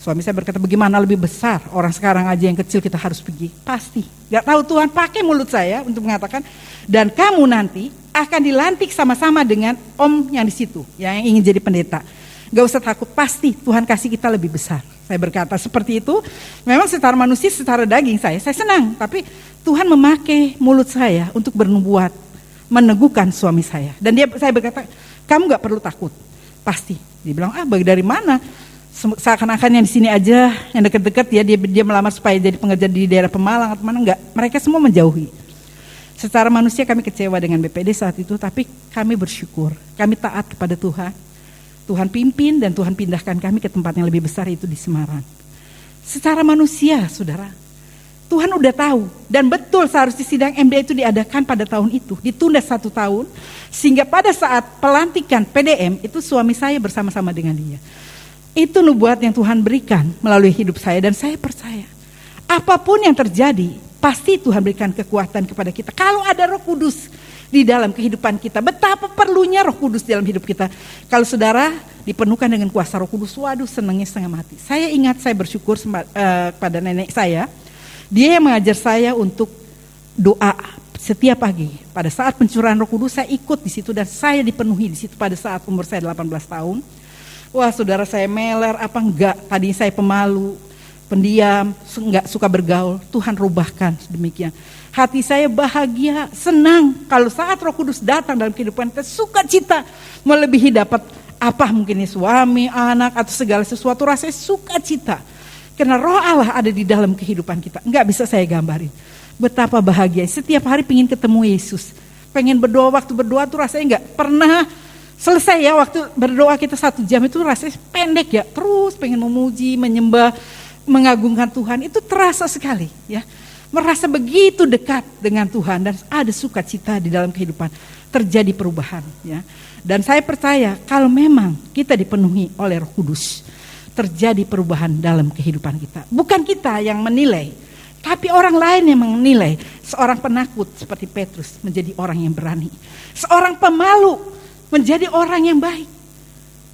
Suami saya berkata, bagaimana lebih besar? Orang sekarang aja yang kecil kita harus pergi. Pasti. Gak tahu Tuhan pakai mulut saya untuk mengatakan, dan kamu nanti akan dilantik sama-sama dengan om yang di situ, yang ingin jadi pendeta. Gak usah takut, pasti Tuhan kasih kita lebih besar. Saya berkata seperti itu. Memang secara manusia, secara daging saya senang. Tapi Tuhan memakai mulut saya untuk bernubuat, meneguhkan suami saya. Dan saya berkata, kamu gak perlu takut, pasti. Dia bilang, dari mana? Seakan-akan yang di sini aja, yang dekat-dekat ya, dia melamar supaya jadi pengerja di daerah Pemalang atau mana, enggak. Mereka semua menjauhi. Secara manusia kami kecewa dengan BPD saat itu, tapi kami bersyukur. Kami taat kepada Tuhan. Tuhan pimpin dan Tuhan pindahkan kami ke tempat yang lebih besar, itu di Semarang. Secara manusia, saudara, Tuhan udah tahu. Dan betul seharusnya sidang MD itu diadakan pada tahun itu. Ditunda 1 tahun, sehingga pada saat pelantikan PDM, itu suami saya bersama-sama dengan dia. Itu nubuat yang Tuhan berikan melalui hidup saya, dan saya percaya. Apapun yang terjadi, pasti Tuhan berikan kekuatan kepada kita. Kalau ada Roh Kudus di dalam kehidupan kita. Betapa perlunya Roh Kudus dalam hidup kita. Kalau saudara dipenuhkan dengan kuasa Roh Kudus, waduh senangnya setengah mati. Saya ingat, saya bersyukur pada nenek saya. Dia yang mengajar saya untuk doa setiap pagi. Pada saat pencurahan Roh Kudus saya ikut di situ dan saya dipenuhi di situ pada saat umur saya 18 tahun. Wah, saudara, saya meler apa enggak? Tadi saya pemalu, pendiam, enggak suka bergaul. Tuhan rubahkan demikian. Hati saya bahagia, senang kalau saat Roh Kudus datang dalam kehidupan kita, sukacita melebihi dapat apa mungkin suami, anak atau segala sesuatu, rasanya sukacita. Karena Roh Allah ada di dalam kehidupan kita. Enggak bisa saya gambarin. Betapa bahagia. Setiap hari pengen ketemu Yesus. Pengen berdoa, waktu berdoa tuh rasanya enggak pernah selesai ya. Waktu berdoa kita 1 jam itu rasanya pendek ya. Terus pengen memuji, menyembah, mengagungkan Tuhan. Itu terasa sekali ya. Merasa begitu dekat dengan Tuhan dan ada sukacita di dalam kehidupan, terjadi perubahan ya. Dan saya percaya kalau memang kita dipenuhi oleh Roh Kudus, terjadi perubahan dalam kehidupan kita. Bukan kita yang menilai, tapi orang lain yang menilai. Seorang penakut seperti Petrus menjadi orang yang berani. Seorang pemalu menjadi orang yang baik.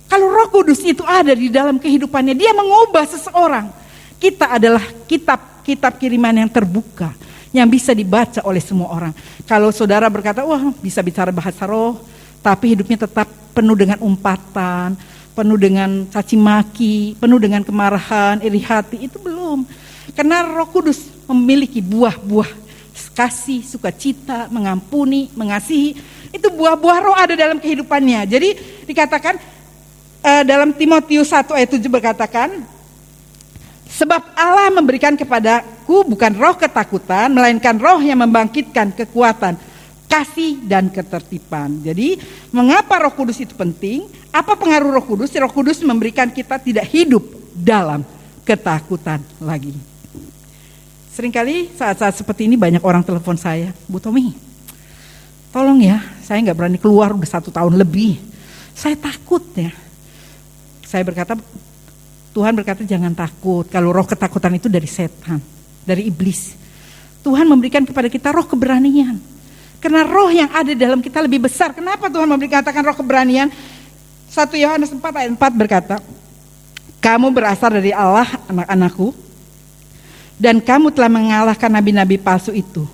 Kalau Roh Kudus itu ada di dalam kehidupannya, dia mengubah seseorang. Kita adalah kitab kiriman yang terbuka, yang bisa dibaca oleh semua orang. Kalau saudara berkata, wah bisa bicara bahasa roh, tapi hidupnya tetap penuh dengan umpatan, penuh dengan caci maki, penuh dengan kemarahan, iri hati, itu belum. Karena Roh Kudus memiliki buah-buah kasih, sukacita, mengampuni, mengasihi. Itu buah-buah roh ada dalam kehidupannya. Jadi dikatakan dalam Timotius 1 ayat 7 berkatakan, sebab Allah memberikan kepadaku bukan roh ketakutan, melainkan roh yang membangkitkan kekuatan, kasih dan ketertiban. Jadi mengapa Roh Kudus itu penting? Apa pengaruh Roh Kudus? Roh Kudus memberikan kita tidak hidup dalam ketakutan lagi. Seringkali saat-saat seperti ini banyak orang telepon saya, Bu Tommy, tolong ya, saya gak berani keluar udah 1 tahun lebih. Saya takut ya. Saya berkata, Tuhan berkata jangan takut, kalau roh ketakutan itu dari setan, dari iblis. Tuhan memberikan kepada kita roh keberanian. Karena roh yang ada dalam kita lebih besar. Kenapa Tuhan katakan roh keberanian? 1 Yohanes 4 ayat 4 berkata, kamu berasal dari Allah anak-anakku, dan kamu telah mengalahkan nabi-nabi palsu itu.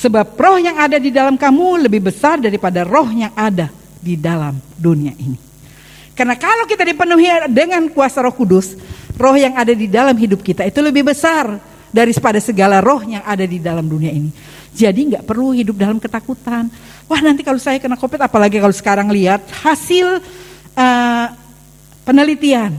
Sebab roh yang ada di dalam kamu lebih besar daripada roh yang ada di dalam dunia ini. Karena kalau kita dipenuhi dengan kuasa Roh Kudus, roh yang ada di dalam hidup kita itu lebih besar daripada segala roh yang ada di dalam dunia ini. Jadi nggak perlu hidup dalam ketakutan. Wah, nanti kalau saya kena COVID, apalagi kalau sekarang lihat hasil penelitian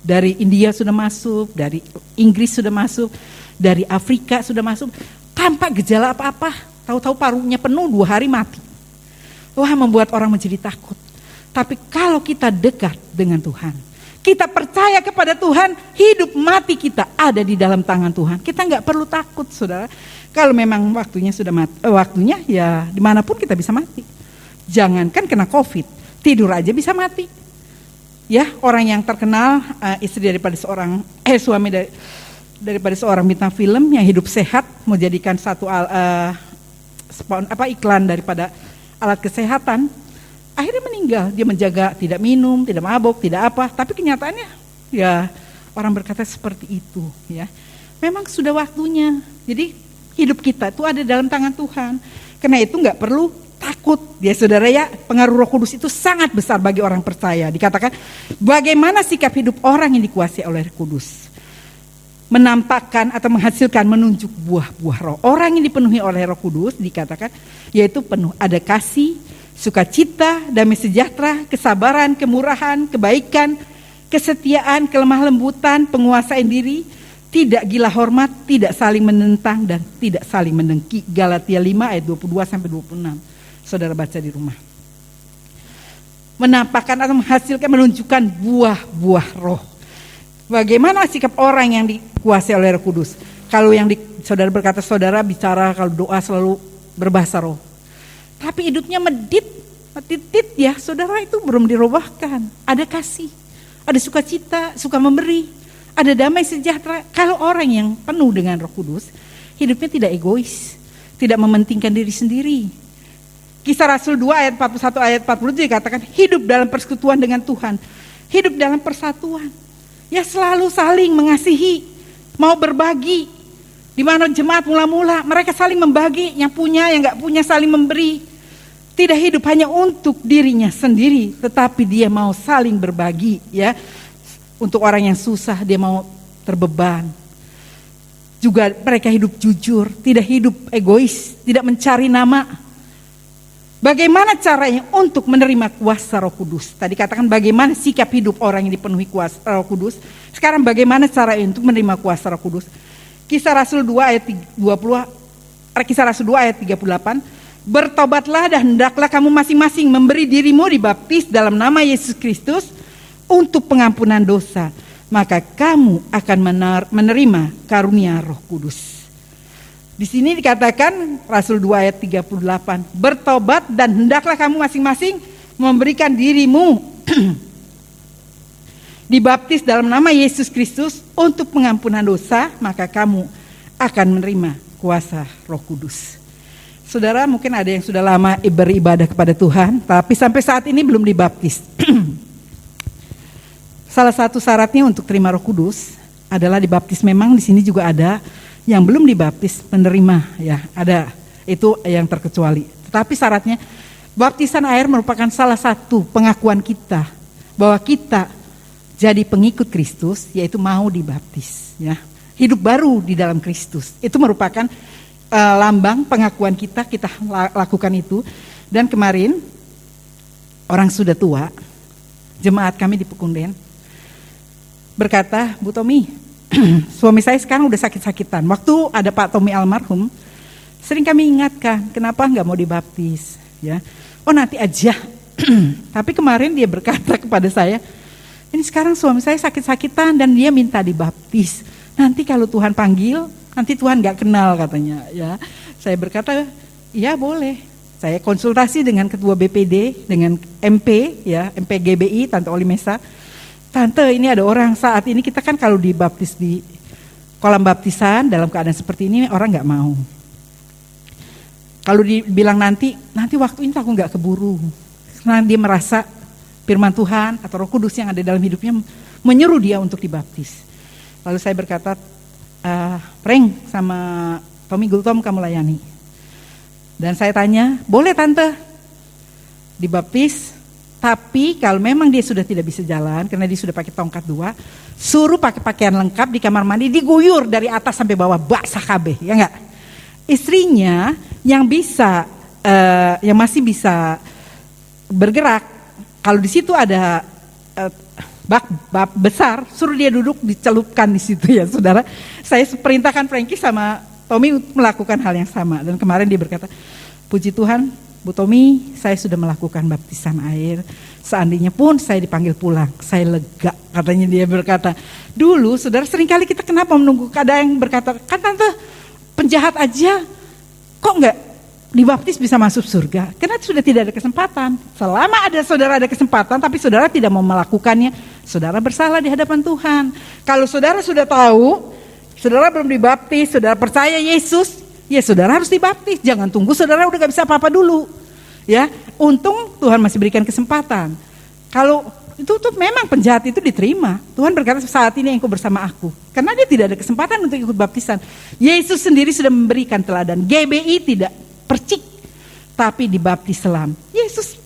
dari India sudah masuk, dari Inggris sudah masuk, dari Afrika sudah masuk, tanpa gejala apa-apa, tahu-tahu parunya penuh 2 hari mati. Wah, membuat orang menjadi takut. Tapi kalau kita dekat dengan Tuhan, kita percaya kepada Tuhan, hidup mati kita ada di dalam tangan Tuhan. Kita nggak perlu takut, saudara. Kalau memang waktunya sudah mati, waktunya ya dimanapun kita bisa mati. Jangankan kena COVID, tidur aja bisa mati. Ya, orang yang terkenal, istri daripada seorang, suami daripada seorang bintang film yang hidup sehat, mau jadikan satu iklan daripada alat kesehatan. Akhirnya meninggal, dia menjaga tidak minum, tidak mabuk, tidak apa. Tapi kenyataannya ya orang berkata seperti itu ya. Memang sudah waktunya. Jadi hidup kita itu ada dalam tangan Tuhan. Karena itu nggak perlu takut. Ya saudara ya, pengaruh Roh Kudus itu sangat besar bagi orang percaya. Dikatakan bagaimana sikap hidup orang yang dikuasai oleh Roh Kudus. Menampakkan atau menghasilkan, menunjuk buah-buah roh. Orang yang dipenuhi oleh Roh Kudus dikatakan yaitu penuh ada kasih, sukacita, damai sejahtera, kesabaran, kemurahan, kebaikan, kesetiaan, kelemah lembutan, penguasaan diri, tidak gila hormat, tidak saling menentang dan tidak saling mendengki. Galatia 5 ayat 22 sampai 26. Saudara baca di rumah. Menampakkan atau menghasilkan, menunjukkan buah-buah roh. Bagaimana sikap orang yang dikuasai oleh Roh Kudus? Kalau yang saudara berkata saudara bicara kalau doa selalu berbahasa roh. Tapi hidupnya meditit ya, saudara, itu belum dirubahkan. Ada kasih, ada sukacita, suka memberi, ada damai sejahtera. Kalau orang yang penuh dengan Roh Kudus, hidupnya tidak egois, tidak mementingkan diri sendiri. Kisah Rasul 2 ayat 41 ayat 40 dikatakan hidup dalam persekutuan dengan Tuhan. Hidup dalam persatuan. Ya selalu saling mengasihi, mau berbagi. Di mana jemaat mula-mula mereka saling membagi, yang punya, yang enggak punya saling memberi. Tidak hidup hanya untuk dirinya sendiri, tetapi dia mau saling berbagi, ya. Untuk orang yang susah dia mau terbeban. Juga mereka hidup jujur, tidak hidup egois, tidak mencari nama. Bagaimana caranya untuk menerima kuasa Roh Kudus? Tadi katakan bagaimana sikap hidup orang yang dipenuhi kuasa Roh Kudus. Sekarang bagaimana caranya untuk menerima kuasa Roh Kudus? Kisah Rasul 2 ayat 20, Kisah Rasul 2 ayat 38. Bertobatlah dan hendaklah kamu masing-masing memberi dirimu dibaptis dalam nama Yesus Kristus untuk pengampunan dosa. Maka kamu akan menerima karunia Roh Kudus. Di sini dikatakan Rasul 2 ayat 38, bertobat dan hendaklah kamu masing-masing memberikan dirimu dibaptis dalam nama Yesus Kristus untuk pengampunan dosa, maka kamu akan menerima kuasa Roh Kudus. Saudara, mungkin ada yang sudah lama beribadah kepada Tuhan, tapi sampai saat ini belum dibaptis. Salah satu syaratnya untuk terima Roh Kudus adalah dibaptis. Memang di sini juga ada yang belum dibaptis penerima, ya ada, itu yang terkecuali. Tetapi syaratnya baptisan air merupakan salah satu pengakuan kita bahwa kita jadi pengikut Kristus, yaitu mau dibaptis, ya. Hidup baru di dalam Kristus. Itu merupakan lambang pengakuan kita lakukan itu. Dan kemarin orang sudah tua, jemaat kami di Pekunden berkata, Bu Tommy, suami saya sekarang udah sakit-sakitan. Waktu ada Pak Tommy almarhum, sering kami ingatkan, kenapa nggak mau dibaptis? Ya, oh nanti aja. Tapi kemarin dia berkata kepada saya, ini sekarang suami saya sakit-sakitan dan dia minta dibaptis. Nanti kalau Tuhan panggil, nanti Tuhan nggak kenal katanya. Ya, saya berkata, iya boleh. Saya konsultasi dengan ketua BPD, dengan MP, ya MP GBI, Tante Oli Mesa. Tante, ini ada orang saat ini kita kan kalau dibaptis di kolam baptisan dalam keadaan seperti ini orang nggak mau. Kalau dibilang nanti waktu ini aku nggak keburu. Karena dia merasa firman Tuhan atau Roh Kudus yang ada dalam hidupnya menyuruh dia untuk dibaptis. Lalu saya berkata, Prank sama Tommy Gultom kamu layani. Dan saya tanya, boleh Tante dibaptis? Tapi kalau memang dia sudah tidak bisa jalan, karena dia sudah pakai tongkat 2, suruh pakai pakaian lengkap di kamar mandi, diguyur dari atas sampai bawah, basah kabeh, ya enggak? Istrinya yang bisa, yang masih bisa bergerak, kalau di situ ada bak besar, suruh dia duduk, dicelupkan di situ ya saudara. Saya perintahkan Frankie sama Tommy melakukan hal yang sama. Dan kemarin dia berkata, puji Tuhan, Bu Tommy, saya sudah melakukan baptisan air. Seandainya pun saya dipanggil pulang, saya lega. Katanya dia berkata, dulu saudara seringkali kita kenapa menunggu keadaan yang berkata, kan Tante penjahat aja, kok enggak dibaptis bisa masuk surga? Karena sudah tidak ada kesempatan. Selama saudara ada kesempatan, tapi saudara tidak mau melakukannya, saudara bersalah di hadapan Tuhan. Kalau saudara sudah tahu, saudara belum dibaptis, saudara percaya Yesus, ya saudara harus dibaptis. Jangan tunggu saudara udah gak bisa apa-apa dulu. Ya, untung Tuhan masih berikan kesempatan. Kalau itu tuh memang penjahat itu diterima. Tuhan berkata saat ini engkau bersama aku. Karena dia tidak ada kesempatan untuk ikut baptisan. Yesus sendiri sudah memberikan teladan. GBI tidak percik, tapi dibaptis selam. Yesus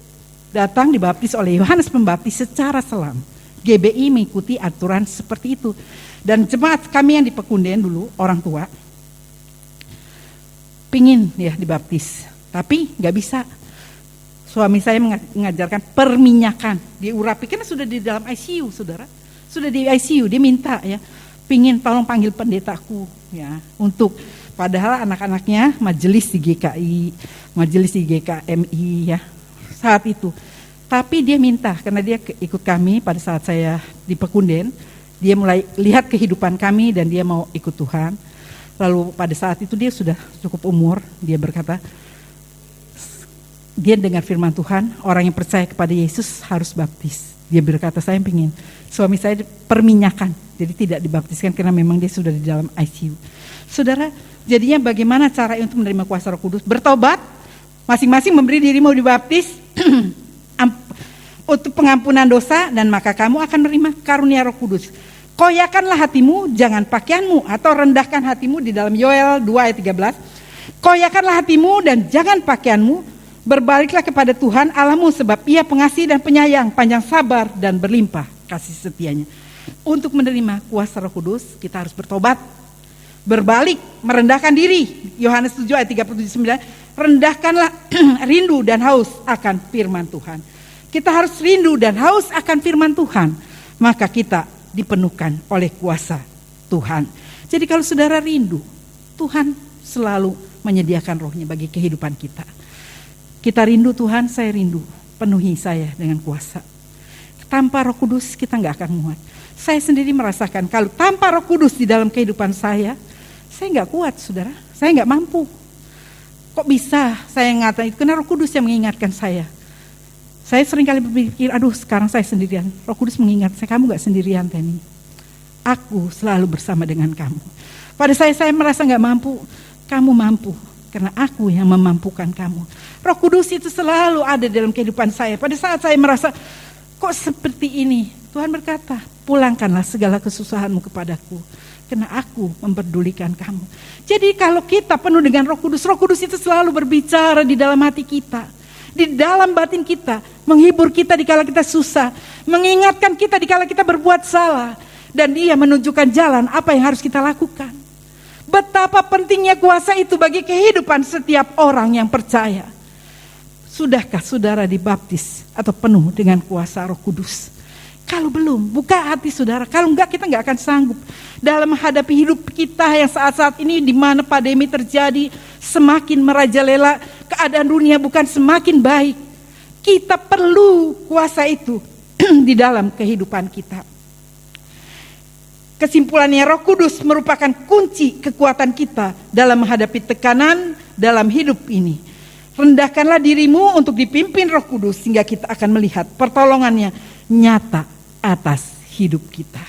datang dibaptis oleh Yohanes Pembaptis secara selam. GBI mengikuti aturan seperti itu. Dan jemaat kami yang di Pekunden dulu, orang tua, pingin ya dibaptis, tapi gak bisa. Suami saya mengajarkan perminyakan, diurapi, karena sudah di dalam ICU saudara, sudah di ICU, dia minta ya, pingin tolong panggil pendetaku ya, untuk padahal anak-anaknya majelis di GKI, majelis di GKMI ya, saat itu. Tapi dia minta, karena dia ikut kami pada saat saya di Pekunden, dia mulai lihat kehidupan kami dan dia mau ikut Tuhan. Lalu pada saat itu dia sudah cukup umur, dia berkata, dia dengar firman Tuhan, orang yang percaya kepada Yesus harus baptis. Dia berkata, saya ingin suami saya perminyakan, jadi tidak dibaptiskan karena memang dia sudah di dalam ICU. Saudara, jadinya bagaimana cara untuk menerima kuasa Roh Kudus? Bertobat, Masing-masing memberi dirimu dibaptis untuk pengampunan dosa, dan maka kamu akan menerima karunia Roh Kudus. Koyakanlah hatimu, jangan pakaianmu, atau rendahkan hatimu di dalam Yoel 2 ayat 13. Koyakanlah hatimu dan jangan pakaianmu, berbaliklah kepada Tuhan Allahmu, sebab Ia pengasih dan penyayang, panjang sabar dan berlimpah kasih setianya. Untuk menerima kuasa Roh Kudus, kita harus bertobat, berbalik, merendahkan diri. Yohanes 7 ayat 37-9, rendahkanlah rindu dan haus akan firman Tuhan. Kita harus rindu dan haus akan firman Tuhan, maka kita dipenuhkan oleh kuasa Tuhan. Jadi kalau saudara rindu, Tuhan selalu menyediakan rohnya bagi kehidupan kita. Kita rindu Tuhan, saya rindu, penuhi saya dengan kuasa. Tanpa Roh Kudus kita gak akan muat. Saya sendiri merasakan kalau tanpa Roh Kudus di dalam kehidupan saya gak kuat, saudara. Saya gak mampu. Kok bisa saya ngatakan itu? Karena Roh Kudus yang mengingatkan saya. Saya sering kali berpikir, aduh sekarang saya sendirian. Roh Kudus mengingat saya, kamu gak sendirian Teni. Aku selalu bersama dengan kamu. Pada saya merasa gak mampu, kamu mampu. Karena aku yang memampukan kamu. Roh Kudus itu selalu ada dalam kehidupan saya. Pada saat saya merasa, kok seperti ini? Tuhan berkata, pulangkanlah segala kesusahanmu kepadaku. Karena aku memperdulikan kamu. Jadi kalau kita penuh dengan Roh Kudus itu selalu berbicara di dalam hati kita. Di dalam batin kita, menghibur kita dikala kita susah, mengingatkan kita dikala kita berbuat salah, dan Dia menunjukkan jalan apa yang harus kita lakukan. Betapa pentingnya kuasa itu bagi kehidupan setiap orang yang percaya. Sudahkah saudara dibaptis atau penuh dengan kuasa Roh Kudus? Kalau belum, buka hati saudara. Kalau enggak, kita enggak akan sanggup dalam menghadapi hidup kita yang saat-saat ini di mana pandemi terjadi, semakin merajalela, keadaan dunia bukan semakin baik. Kita perlu kuasa itu di dalam kehidupan kita. Kesimpulannya, Roh Kudus merupakan kunci kekuatan kita dalam menghadapi tekanan dalam hidup ini. Rendahkanlah dirimu untuk dipimpin Roh Kudus sehingga kita akan melihat pertolongannya nyata atas hidup kita.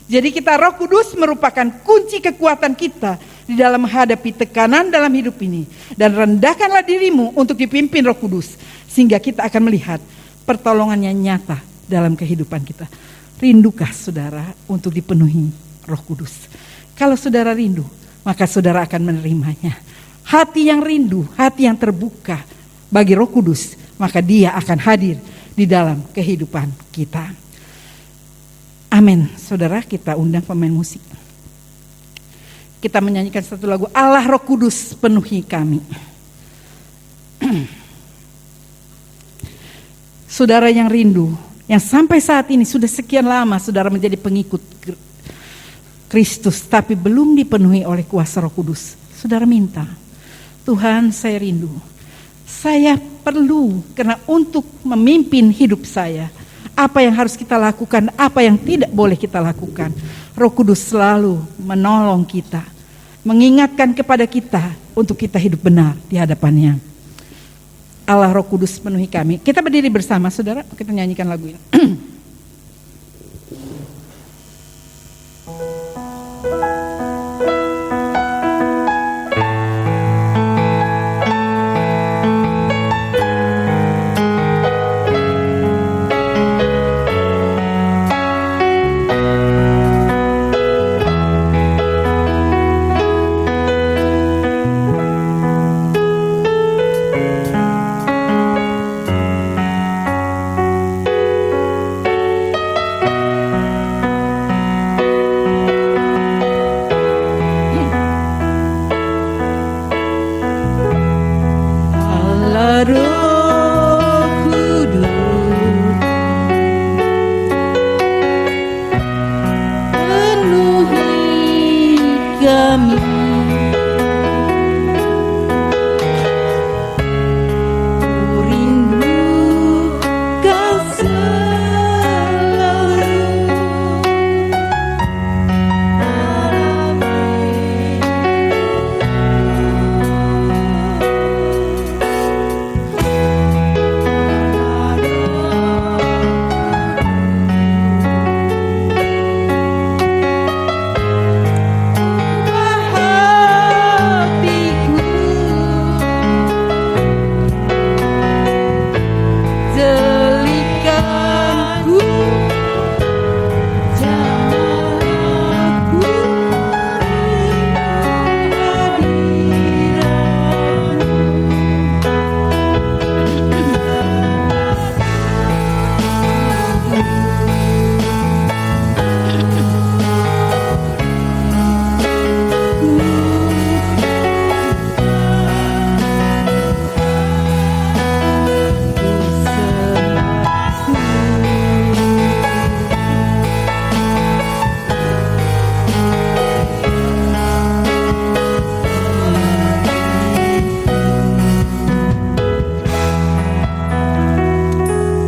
Jadi Roh Kudus merupakan kunci kekuatan kita di dalam menghadapi tekanan dalam hidup ini. Dan rendahkanlah dirimu untuk dipimpin Roh Kudus sehingga kita akan melihat pertolongannya nyata dalam kehidupan kita. Rindukah saudara untuk dipenuhi Roh Kudus? Kalau saudara rindu, maka saudara akan menerimanya. Hati yang rindu, hati yang terbuka bagi Roh Kudus, maka Dia akan hadir di dalam kehidupan kita. Amin. Saudara, kita undang pemain musik. Kita menyanyikan satu lagu, Allah Roh Kudus penuhi kami. Saudara yang rindu, yang sampai saat ini sudah sekian lama saudara menjadi pengikut Kristus, tapi belum dipenuhi oleh kuasa Roh Kudus. Saudara minta, Tuhan saya rindu. Saya perlu, karena untuk memimpin hidup saya, apa yang harus kita lakukan, apa yang tidak boleh kita lakukan. Roh Kudus selalu menolong kita, mengingatkan kepada kita untuk kita hidup benar di hadapannya. Allah Roh Kudus penuhi kami. Kita berdiri bersama saudara, kita nyanyikan lagu ini.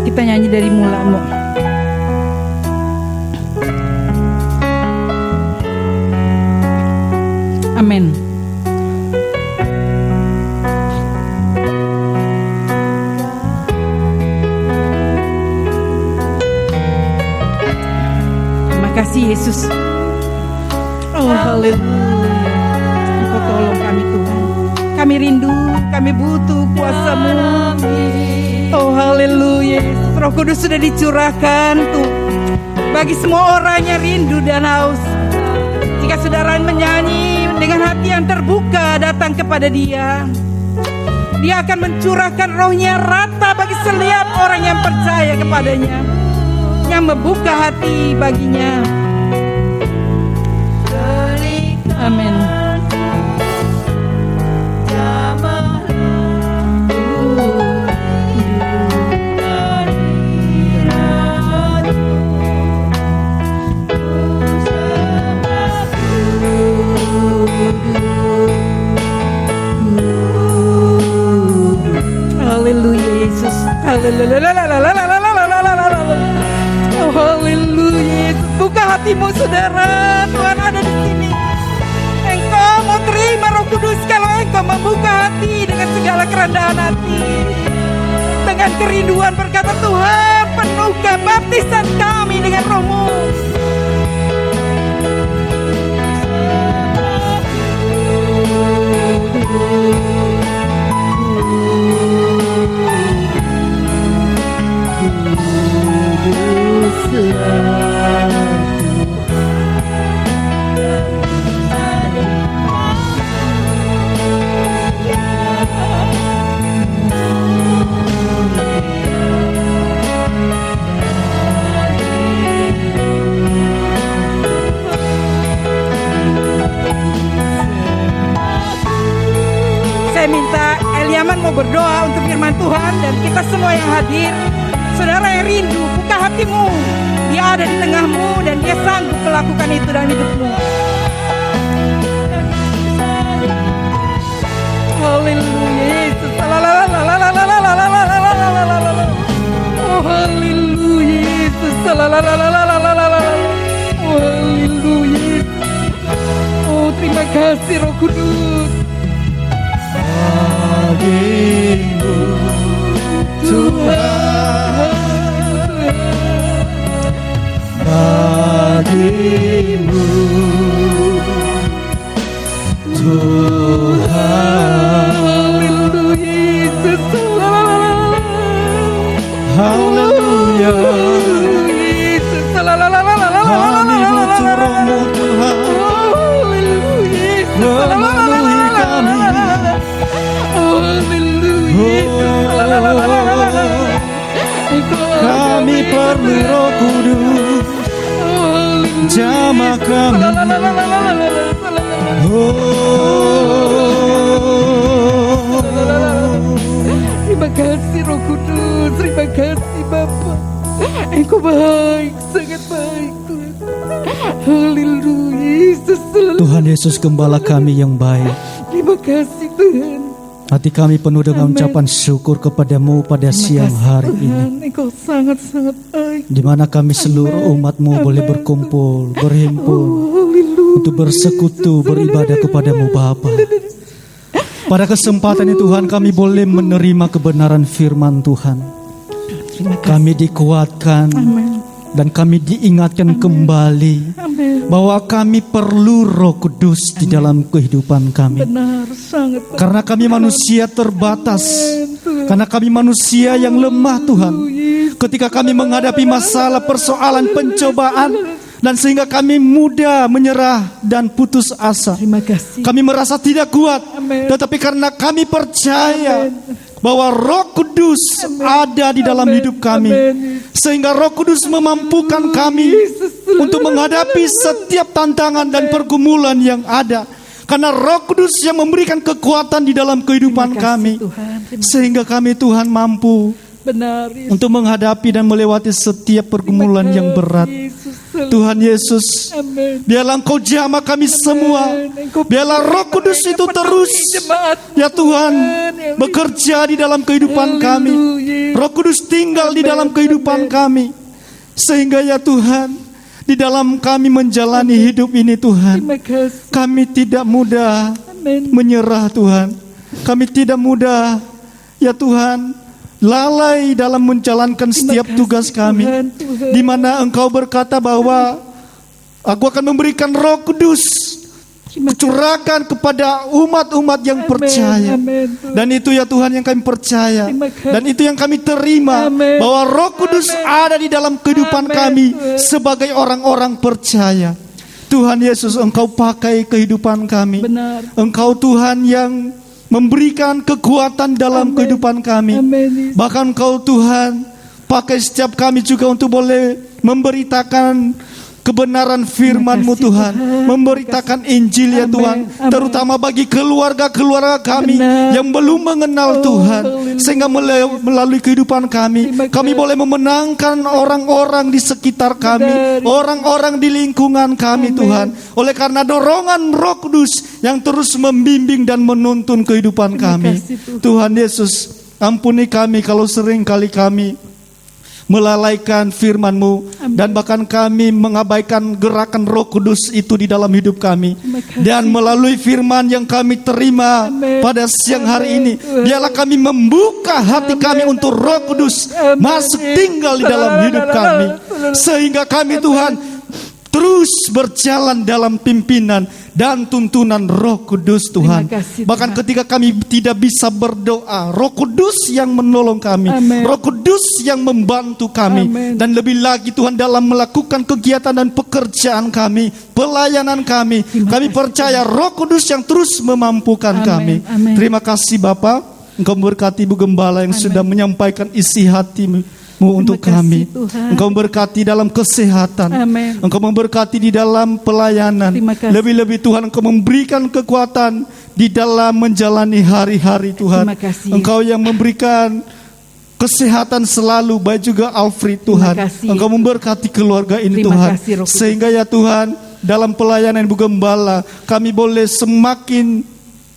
Kita nyanyi dari mulamu. Amin. Terima kasih Yesus. Oh haleluya. Engkau tolong kami Tuhan. Kami rindu, kami butuh kuasa-Mu. Oh haleluya. Roh Kudus sudah dicurahkan tuh bagi semua orang yang rindu dan haus. Jika saudara menyanyi dengan hati yang terbuka datang kepada Dia, Dia akan mencurahkan rohnya rata bagi setiap orang yang percaya kepadanya, yang membuka hati baginya. Amin. Haleluya Yesus. Haleluya. Oh haleluya Yesus. Buka hatimu saudara. Tuhan ada di sini. Engkau mau terima Roh Kudus kalau engkau membuka hati dengan segala kerendahan hati. Dengan kerinduan berkata, Tuhan penuhkan baptisan kami dengan Roh-Mu. Saya minta Eliaman mau berdoa untuk firman Tuhan dan kita semua yang hadir. Saudara yang rindu, buka hatimu. Dia ada di tengahmu dan Dia sanggup melakukan itu dalam hidupmu. Haleluya Yesus. Oh haleluya Yesus. Oh haleluya Yesus. Oh terima kasih Roh Kudus. Bagimu Tuhan, bagimu Tuhan. Haleluya. Kami butuh Roh-Mu Tuhan. Memenuhi kami. Kami perlu Roh Kudus, jamah kami. Terima kasih Roh Kudus, terima kasih Bapa. Engkau baik, sangat baik Tuhan. Haleluya Yesus. Tuhan Yesus Gembala kami yang baik. Terima kasih Tuhan. Hati kami penuh dengan ucapan syukur kepada-Mu pada siang hari ini, Engkau sangat-sangat baik. di mana kami seluruh umat-Mu boleh berkumpul, berhimpun, untuk bersekutu, beribadah kepada-Mu Bapa. Pada kesempatan ini Tuhan kami boleh menerima kebenaran firman Tuhan. Kami dikuatkan dan kami diingatkan kembali bahwa kami perlu Roh Kudus di dalam kehidupan kami. Benar, sangat baik. Karena kami manusia terbatas, karena kami manusia yang lemah Tuhan. Ketika kami menghadapi masalah, persoalan, pencobaan, dan sehingga kami mudah menyerah dan putus asa. Terima kasih. Kami merasa tidak kuat, tetapi karena kami percaya bahwa Roh Kudus ada di dalam hidup kami, sehingga Roh Kudus memampukan kami untuk menghadapi setiap tantangan dan pergumulan yang ada. Karena Roh Kudus yang memberikan kekuatan di dalam kehidupan kami, sehingga kami Tuhan mampu Benar, Yesus. untuk menghadapi dan melewati setiap pergumulan yang berat. Tuhan Yesus, Amin. biarlah Engkau jamah kami semua. Biarlah Roh Kudus itu terus, ya Tuhan, bekerja di dalam kehidupan kami. Roh Kudus tinggal di dalam kehidupan kami. Sehingga ya Tuhan, di dalam kami menjalani hidup ini Tuhan, Terima kasih. kami tidak mudah Amin. menyerah Tuhan. Kami tidak mudah, ya Tuhan, lalai dalam menjalankan setiap tugas kami. Tuhan. Di mana Engkau berkata bahwa Aku akan memberikan Roh Kudus, curahkan kepada umat-umat yang percaya. Amin. Dan itu ya Tuhan yang kami percaya. Terima kasih. Dan itu yang kami terima, Amin. bahwa Roh Kudus ada di dalam kehidupan Amin, kami Tuhan. sebagai orang-orang percaya. Tuhan Yesus, Engkau pakai kehidupan kami. Benar. Engkau Tuhan yang memberikan kekuatan dalam Amin. kehidupan kami. Amin. Bahkan Engkau Tuhan pakai setiap kami juga untuk boleh memberitakan kebenaran firman-Mu Terima kasih, Tuhan, Tuhan. memberitakan Injil ya Amin. Tuhan, Amin. terutama bagi keluarga-keluarga kami Benar. yang belum mengenal Oh, Tuhan, haleluya. sehingga melalui kehidupan kami Terima kasih. boleh memenangkan orang-orang di sekitar kami, Benar. orang-orang di lingkungan kami. Amin. Tuhan, oleh karena dorongan Roh Kudus yang terus membimbing dan menuntun kehidupan Terima kami. kasih, Tuhan. Tuhan Yesus, ampuni kami kalau sering kali kami melalaikan firman-Mu, dan bahkan kami mengabaikan gerakan Roh Kudus itu di dalam hidup kami. Terima kasih. Dan melalui firman yang kami terima Amin. pada siang hari Amin, ini, Tuhan. biarlah kami membuka hati kami untuk Roh Kudus Amin. masuk tinggal di dalam hidup kami, sehingga kami Tuhan terus berjalan dalam pimpinan dan tuntunan Roh Kudus Tuhan. Terima kasih, Bahkan Tuhan. ketika kami tidak bisa berdoa, Roh Kudus yang menolong kami, Amin. Roh Kudus yang membantu kami. Amin. Dan lebih lagi Tuhan, dalam melakukan kegiatan dan pekerjaan kami, pelayanan kami, kami percaya Roh Kudus yang terus memampukan Amin. kami. Amin. Terima kasih Bapak, Engkau memberkati Ibu Gembala yang Amin. sudah menyampaikan isi hatimu untuk kasih, kami. Tuhan. Engkau memberkati dalam kesehatan. Amin. Engkau memberkati di dalam pelayanan. Terima kasih. Lebih-lebih Tuhan, Engkau memberikan kekuatan di dalam menjalani hari-hari Tuhan. Terima kasih. Engkau yang memberikan kesehatan selalu, baik juga Alfred Tuhan. Terima kasih. Engkau memberkati keluarga ini Terima Tuhan. kasih, Roh Kudus. Sehingga ya Tuhan, dalam pelayanan Ibu Gembala, kami boleh semakin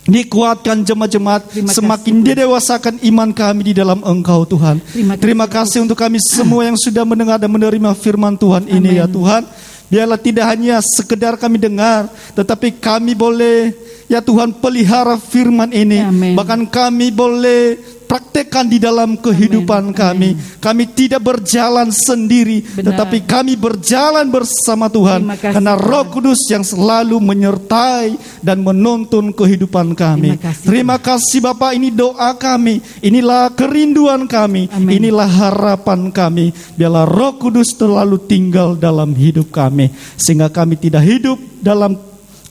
dikuatkan jemaat-jemaat, Terima semakin kasih, didewasakan iman kami di dalam Engkau Tuhan. Terima kasih, kasih untuk kami semua yang sudah mendengar dan menerima firman Tuhan ini ya Tuhan. Biarlah tidak hanya sekedar kami dengar, tetapi kami boleh ya Tuhan pelihara firman ini. Amin. Bahkan kami boleh praktekkan di dalam kehidupan Amin. kami. Kami tidak berjalan sendiri, Benar. tetapi kami berjalan bersama Tuhan. Terima kasih, Karena Tuhan. Roh Kudus yang selalu menyertai dan menuntun kehidupan kami. Terima kasih, Bapak, ini doa kami, inilah kerinduan kami, Amin. inilah harapan kami. Biarlah Roh Kudus terlalu tinggal dalam hidup kami, sehingga kami tidak hidup dalam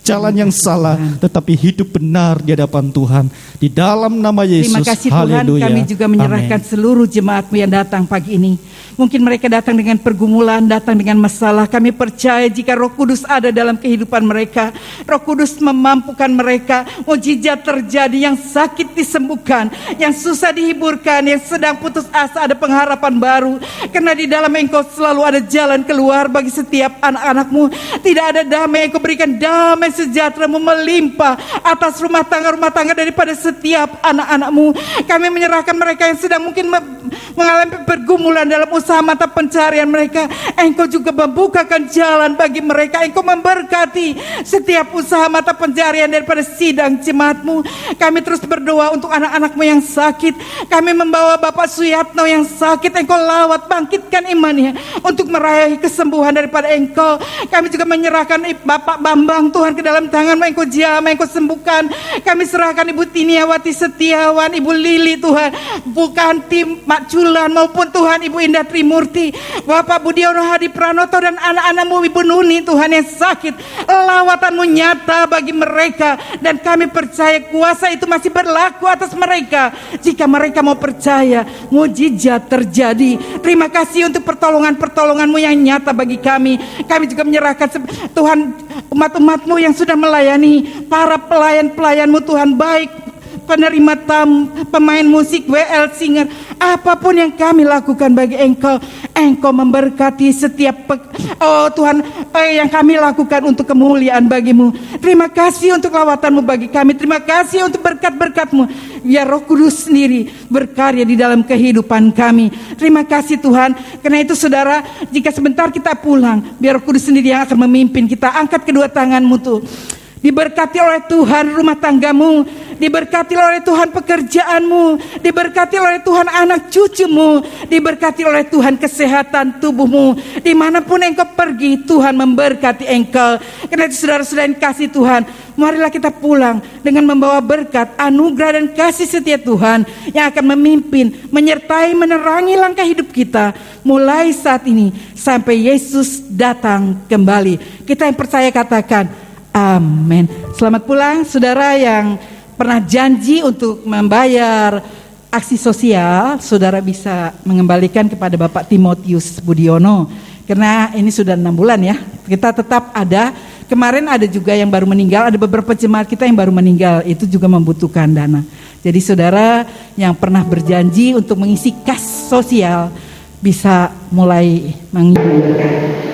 jalan yang salah, tetapi hidup benar di hadapan Tuhan. Di dalam nama Yesus. Terima kasih Tuhan, Haleluya. kami juga menyerahkan Amin. seluruh jemaat-Mu yang datang pagi ini. Mungkin mereka datang dengan pergumulan, datang dengan masalah. Kami percaya jika Roh Kudus ada dalam kehidupan mereka, Roh Kudus memampukan mereka. Mukjizat terjadi, yang sakit disembuhkan, yang susah dihiburkan, yang sedang putus asa ada pengharapan baru. Karena di dalam Engkau selalu ada jalan keluar bagi setiap anak-anak-Mu. Tidak ada damai, Engkau berikan damai sejahtera-Mu melimpah atas rumah tangga daripada setiap anak-anak-Mu. Kami menyerahkan mereka yang sedang mungkin mengalami pergumulan dalam usaha mata pencarian mereka. Engkau juga membukakan jalan bagi mereka. Engkau memberkati setiap usaha mata pencarian daripada sidang jemaat-Mu. Kami terus berdoa untuk anak-anak-Mu yang sakit. Kami membawa Bapak Suyatno yang sakit. Engkau lawat, bangkitkan imannya untuk meraih kesembuhan daripada Engkau. Kami juga menyerahkan Bapak Bambang Tuhan ke dalam tangan-Mu. Engkau jamah, Engkau sembuhkan. Kami serahkan Ibu Tiniawati Setiawan, Ibu Lili Tuhan, bukan tim Mak Culan maupun Tuhan Ibu Indah Trimurti, Bapak Budiono Hadi Pranoto dan anak-anak-Mu Ibu Nuni Tuhan yang sakit. Lawatan-Mu nyata bagi mereka, dan kami percaya kuasa itu masih berlaku atas mereka. Jika mereka mau percaya, mukjizat terjadi. Terima kasih untuk pertolongan-pertolongan-Mu yang nyata bagi kami. Kami juga menyerahkan Tuhan umat-umat-Mu yang sudah melayani, para pelayan-pelayan-Mu Tuhan, baik penerima tamu, pemain musik, WL singer, apapun yang kami lakukan bagi Engkau, Engkau memberkati setiap Tuhan, yang kami lakukan untuk kemuliaan bagimu. Terima kasih untuk lawatan-Mu bagi kami. Terima kasih untuk berkat-berkat-Mu. Biar Roh Kudus sendiri berkarya di dalam kehidupan kami. Terima kasih Tuhan. Karena itu saudara, jika sebentar kita pulang, biar Roh Kudus sendiri yang akan memimpin kita. Angkat kedua tanganmu tuh. Diberkati oleh Tuhan rumah tanggamu, diberkati oleh Tuhan pekerjaanmu, diberkati oleh Tuhan anak cucumu, diberkati oleh Tuhan kesehatan tubuhmu. Dimanapun engkau pergi, Tuhan memberkati engkau. Karena itu saudara-saudara yang kasih Tuhan, marilah kita pulang dengan membawa berkat, anugerah dan kasih setia Tuhan yang akan memimpin, menyertai, menerangi langkah hidup kita mulai saat ini sampai Yesus datang kembali. Kita yang percaya katakan amin. Selamat pulang saudara yang pernah janji untuk membayar aksi sosial. Saudara bisa mengembalikan kepada Bapak Timotius Budiono. Karena ini sudah 6 bulan ya. Kita tetap ada. Kemarin ada juga yang baru meninggal. Ada beberapa jemaat kita yang baru meninggal. Itu juga membutuhkan dana. Jadi saudara yang pernah berjanji untuk mengisi kas sosial bisa mulai mengisi.